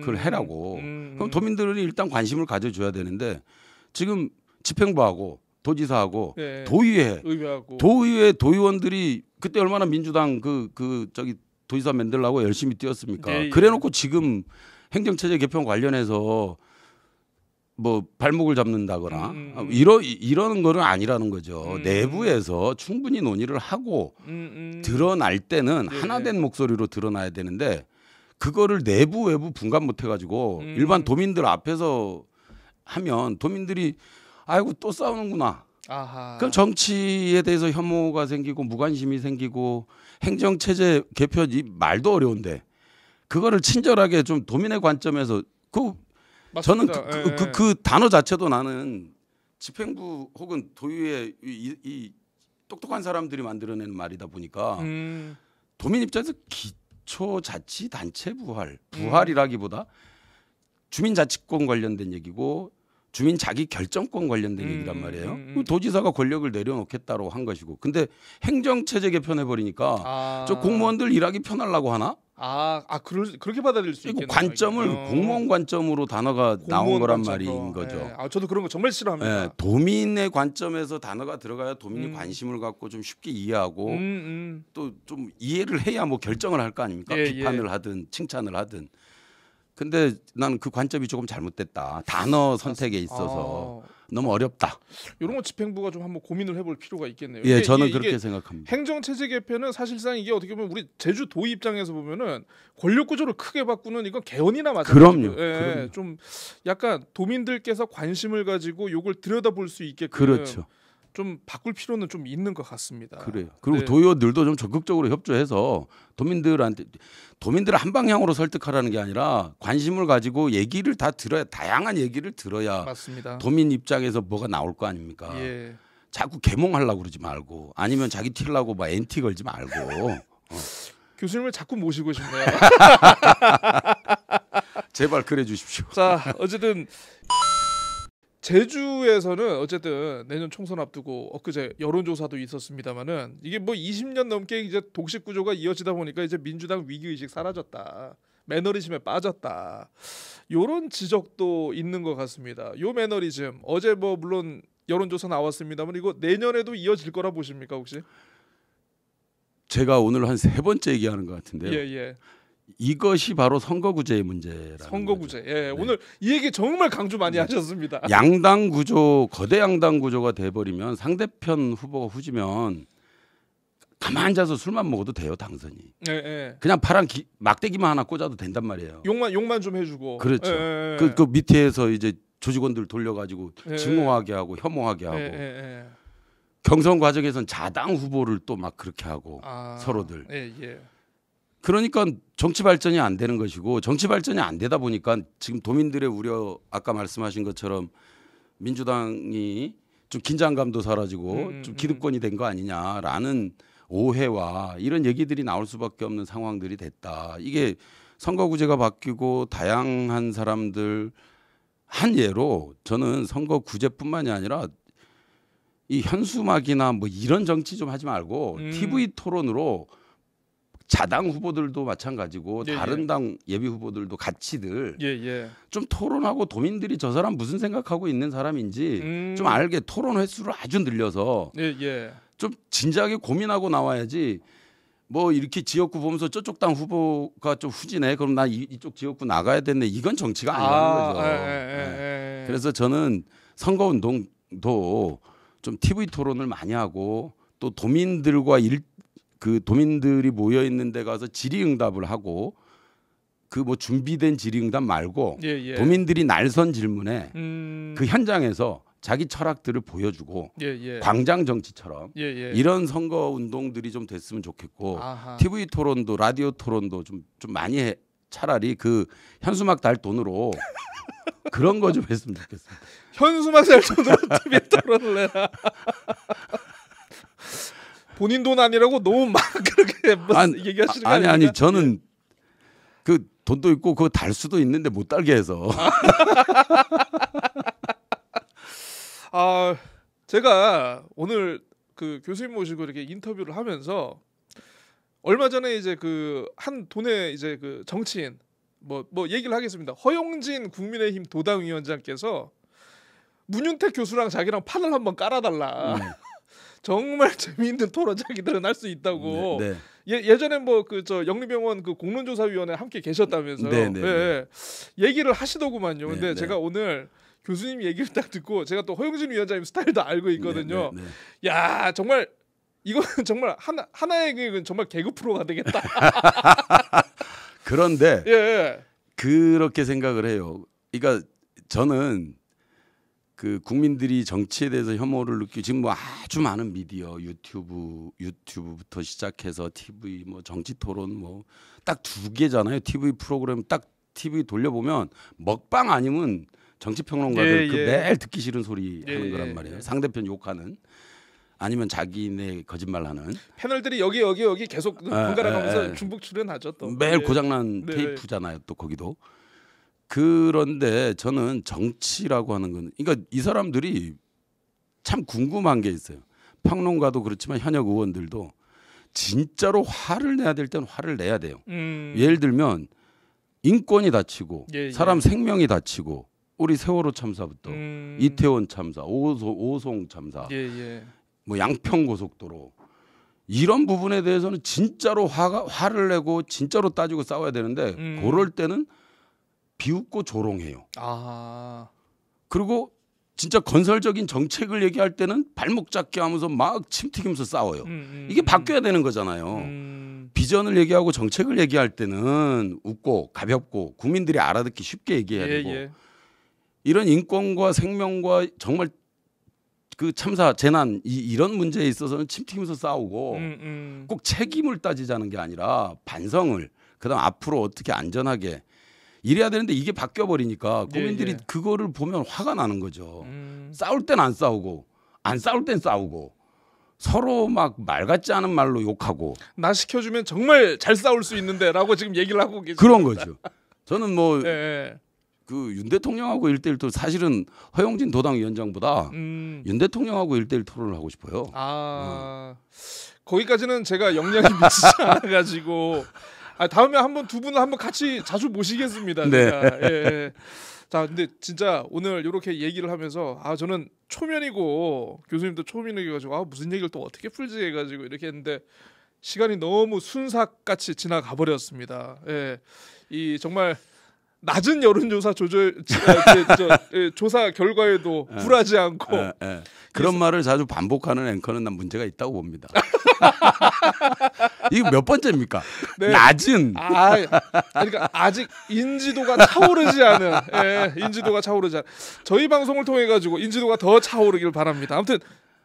그걸 해라고. 그럼 도민들이 일단 관심을 가져줘야 되는데 지금 집행부하고 도지사하고 예. 의회하고 도의회 도의원들이 그때 얼마나 민주당 저기 도지사 만들려고 열심히 뛰었습니까? 예. 그래놓고 지금 행정체제 개편 관련해서 뭐 발목을 잡는다거나 이러는 거는 아니라는 거죠. 내부에서 충분히 논의를 하고 드러날 때는 하나된 목소리로 드러나야 되는데 그거를 내부 외부 분간 못 해가지고 일반 도민들 앞에서 하면 도민들이 아이고 또 싸우는구나. 아하. 그럼 정치에 대해서 혐오가 생기고 무관심이 생기고 행정체제 개편이 말도 어려운데 그거를 친절하게 좀 도민의 관점에서 저는 그 단어 자체도 나는 집행부 혹은 도의회 이 똑똑한 사람들이 만들어내는 말이다 보니까 도민 입장에서 기초자치단체 부활이라기보다 주민자치권 관련된 얘기고 주민 자기 결정권 관련된 얘기란 말이에요. 도지사가 권력을 내려놓겠다고 한 것이고, 근데 행정체제 개편해 버리니까 저 공무원들 일하기 편하려고 하나? 그렇게 받아들일 수 있겠네요. 관점을 공무원 관점으로 단어가 나온 거란 말인 거죠. 예. 저도 그런 거 정말 싫어합니다. 예, 도민의 관점에서 단어가 들어가야 도민이 관심을 갖고 좀 쉽게 이해하고 또 좀 이해를 해야 뭐 결정을 할 거 아닙니까? 비판을 하든 칭찬을 하든. 근데 나는 그 관점이 조금 잘못됐다. 단어 선택에 있어서 너무 어렵다. 이런 거 집행부가 좀 한번 고민을 해볼 필요가 있겠네요. 예, 저는 그렇게 생각합니다. 행정체제 개편은 사실상 이게 어떻게 보면 우리 제주도의 입장에서 보면은 권력 구조를 크게 바꾸는 이건 개헌이나 마찬가지예요. 그럼요. 좀 약간 도민들께서 관심을 가지고 이걸 들여다볼 수 있게끔 그렇죠. 좀 바꿀 필요는 좀 있는 것 같습니다. 그래요. 그리고 도의원들도 좀 적극적으로 협조해서 도민들을 한 방향으로 설득하라는 게 아니라 관심을 가지고 얘기를 다 들어야 다양한 얘기를 들어야 맞습니다. 도민 입장에서 뭐가 나올 거 아닙니까? 예. 자꾸 개몽하려고 그러지 말고 아니면 자기 튀려고 막 엔티 걸지 말고. 교수님을 자꾸 모시고 싶네요. 제발 그래 주십시오. 자, 어쨌든 제주에서는 어쨌든 내년 총선 앞두고 엊그제 여론조사도 있었습니다만은 이게 뭐 20년 넘게 이제 독식 구조가 이어지다 보니까 이제 민주당 위기 의식 사라졌다, 매너리즘에 빠졌다, 요런 지적도 있는 것 같습니다. 요 매너리즘 어제 뭐 물론 여론조사 나왔습니다만 이거 내년에도 이어질 거라 보십니까 혹시? 제가 오늘 한 3번째 얘기하는 것 같은데요. 예. 이것이 바로 선거구제의 문제라는 선거구제. 거죠. 예, 네. 오늘 이 얘기 정말 강조 많이 하셨습니다. 양당 구조, 거대 양당 구조가 돼버리면 상대편 후보가 후지면 가만 앉아서 술만 먹어도 돼요, 당선이. 예. 그냥 파란 막대기만 하나 꽂아도 된단 말이에요. 욕만 좀 해주고. 그렇죠. 예. 그 밑에서 이제 조직원들 돌려가지고 증오하게 하고 혐오하게 하고 경선 과정에선 자당 후보를 또 막 그렇게 하고 서로들. 예. 그러니까 정치 발전이 안 되는 것이고 정치 발전이 안 되다 보니까 지금 도민들의 우려 아까 말씀하신 것처럼 민주당이 좀 긴장감도 사라지고 좀 기득권이 된 거 아니냐라는 오해와 이런 얘기들이 나올 수밖에 없는 상황들이 됐다. 이게 선거구제가 바뀌고 다양한 사람들 한 예로 저는 선거구제뿐만이 아니라 이 현수막이나 뭐 이런 정치 좀 하지 말고 TV 토론으로 자당 후보들도 마찬가지고 예, 다른 예. 당 예비 후보들도 같이들 예. 좀 토론하고 도민들이 저 사람 무슨 생각하고 있는 사람인지 좀 알게 토론 횟수를 아주 늘려서 예. 좀 진지하게 고민하고 나와야지. 뭐 이렇게 지역구 보면서 저쪽 당 후보가 좀 후지네. 그럼 나 이쪽 지역구 나가야 되네. 이건 정치가 아니라는 거죠. 네. 그래서 저는 선거운동도 좀 TV 토론을 많이 하고 또 도민들과 도민들이 모여 있는 데 가서 질의응답을 하고 그 뭐 준비된 질의응답 말고 예. 도민들이 날선 질문에 그 현장에서 자기 철학들을 보여주고 광장 정치처럼 이런 선거 운동들이 좀 됐으면 좋겠고 아하. TV 토론도 라디오 토론도 좀 많이 해. 차라리 그 현수막 달 돈으로 그런 거 좀 했으면 좋겠습니다. 현수막 달 돈으로 TV 토론을 해라. 본인 돈 아니라고 너무 막 그렇게 얘기하시는 거 아닙니까? 아니 저는 그 돈도 있고 그거 달 수도 있는데 못 달게 해서. 제가 오늘 그 교수님 모시고 이렇게 인터뷰를 하면서 얼마 전에 이제 그 한 도내 이제 그 정치인 뭐 얘기를 하겠습니다. 허용진 국민의힘 도당위원장께서 문윤택 교수랑 자기랑 판을 한번 깔아달라. 정말 재미있는 토론 자기들은 할 수 있다고. 네. 예전에 뭐 그 저 영리병원 그 공론조사위원회 함께 계셨다면서요. 네. 얘기를 하시더구만요. 근데 네. 제가 오늘 교수님 얘기를 딱 듣고 제가 또 허용진 위원장님 스타일도 알고 있거든요. 네. 야 정말 이거는 정말 하나의 그 정말 개그 프로가 되겠다. 그런데 예. 그렇게 생각을 해요. 그러니까 저는 그 국민들이 정치에 대해서 혐오를 느끼고 지금 뭐 아주 많은 미디어 유튜브부터 시작해서 TV 뭐 정치 토론 뭐 딱 2개잖아요. TV 프로그램 딱 TV 돌려보면 먹방 아니면 정치 평론가들 그 매일 듣기 싫은 소리 하는 거란 말이에요. 상대편 욕하는 아니면 자기네 거짓말하는 패널들이 여기 계속 번갈아 가면서 중복 출연하죠. 또 매일 고장난 테이프잖아요. 또 거기도. 그런데 저는 정치라고 하는 건 그러니까 이 사람들이 참 궁금한 게 있어요. 평론가도 그렇지만 현역 의원들도 진짜로 화를 내야 될 때는 화를 내야 돼요. 예를 들면 인권이 다치고 사람 생명이 다치고 우리 세월호 참사부터 이태원 참사, 오송 참사, 뭐 양평 고속도로 이런 부분에 대해서는 진짜로 화를 내고 진짜로 따지고 싸워야 되는데 그럴 때는 비웃고 조롱해요. 그리고 진짜 건설적인 정책을 얘기할 때는 발목 잡게 하면서 막 침 튀기면서 싸워요. 이게 바뀌어야 되는 거잖아요. 비전을 얘기하고 정책을 얘기할 때는 웃고 가볍고 국민들이 알아듣기 쉽게 얘기해야 되고 이런 인권과 생명과 정말 그 참사 재난 이런 문제에 있어서는 침 튀기면서 싸우고 꼭 책임을 따지자는 게 아니라 반성을 그다음 앞으로 어떻게 안전하게 이래야 되는데 이게 바뀌어 버리니까 국민들이 그거를 보면 화가 나는 거죠. 싸울 땐 안 싸우고 안 싸울 땐 싸우고 서로 막 말 같지 않은 말로 욕하고 나 시켜주면 정말 잘 싸울 수 있는데라고 지금 얘기를 하고 계시죠. 그런 거죠. 저는 뭐 그 윤 대통령하고 1대1 사실은 허용진 도당위원장보다 윤 대통령하고 1대1 토론을 하고 싶어요. 거기까지는 제가 역량이 미치지 않아가지고 다음에 한번 두 분을 한번 같이 자주 모시겠습니다. 제가. 자, 근데 진짜 오늘 이렇게 얘기를 하면서 저는 초면이고 교수님도 초면이가지고 무슨 얘기를 또 어떻게 풀지 해가지고 이렇게 했는데 시간이 너무 순삭같이 지나가 버렸습니다. 이 정말 낮은 여론조사 조사 결과에도 굴하지 않고 그런 말을 자주 반복하는 앵커는 난 문제가 있다고 봅니다. 이거 몇 번째입니까? 낮은. 그러니까 아직 인지도가 차오르지 않은. 인지도가 차오르지 않은. 저희 방송을 통해 가지고 인지도가 더 차오르길 바랍니다. 아무튼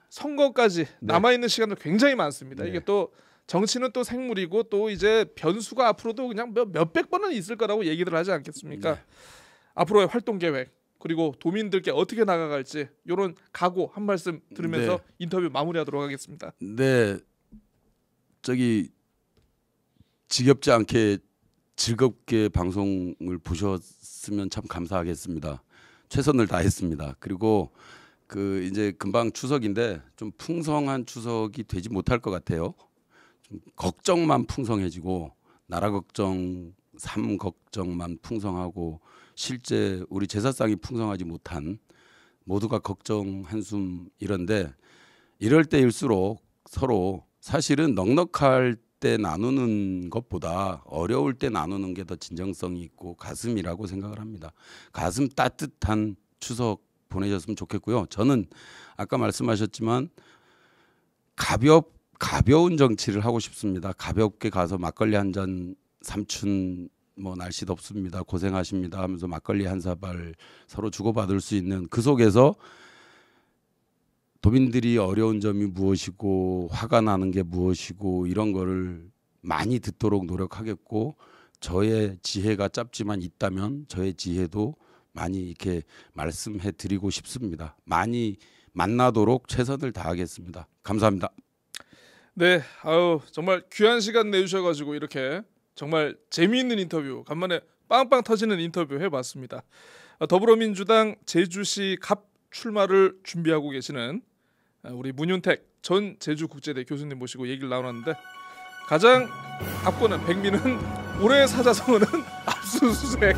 선거까지 남아 있는 시간도 굉장히 많습니다. 이게 또 정치는 또 생물이고 또 이제 변수가 앞으로도 그냥 몇백 번은 있을 거라고 얘기들 하지 않겠습니까? 앞으로의 활동 계획 그리고 도민들께 어떻게 나가갈지 이런 각오 한 말씀 들으면서 인터뷰 마무리하도록 하겠습니다. 네, 저기 지겹지 않게 즐겁게 방송을 보셨으면 참 감사하겠습니다. 최선을 다했습니다. 그리고 그 이제 금방 추석인데 좀 풍성한 추석이 되지 못할 것 같아요. 좀 걱정만 풍성해지고 나라 걱정, 삶 걱정만 풍성하고 실제 우리 제사상이 풍성하지 못한 모두가 걱정 한숨 이런데 이럴 때일수록 서로 사실은 넉넉할 때 나누는 것보다 어려울 때 나누는 게 더 진정성이 있고 가슴이라고 생각을 합니다. 가슴 따뜻한 추석 보내셨으면 좋겠고요. 저는 아까 말씀하셨지만 가벼운 정치를 하고 싶습니다. 가볍게 가서 막걸리 한 잔 삼촌 뭐 날씨 덥습니다. 고생하십니다 하면서 막걸리 한 사발 서로 주고받을 수 있는 그 속에서 도민들이 어려운 점이 무엇이고 화가 나는 게 무엇이고 이런 거를 많이 듣도록 노력하겠고 저의 지혜가 짧지만 있다면 저의 지혜도 많이 이렇게 말씀해 드리고 싶습니다. 많이 만나도록 최선을 다하겠습니다. 감사합니다. 네, 아유 정말 귀한 시간 내주셔가지고 이렇게 정말 재미있는 인터뷰, 간만에 빵빵 터지는 인터뷰 해봤습니다. 더불어민주당 제주시 갑 출마를 준비하고 계시는 우리 문윤택 전 제주국제대 교수님 모시고 얘기를 나눴는데 가장 앞거는 백미는 올해 사자성어는 압수수색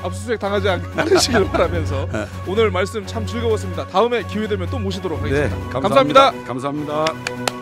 압수수색 당하지 않으시길 바라면서 오늘 말씀 참 즐거웠습니다. 다음에 기회 되면 또 모시도록 하겠습니다. 네, 감사합니다. 감사합니다.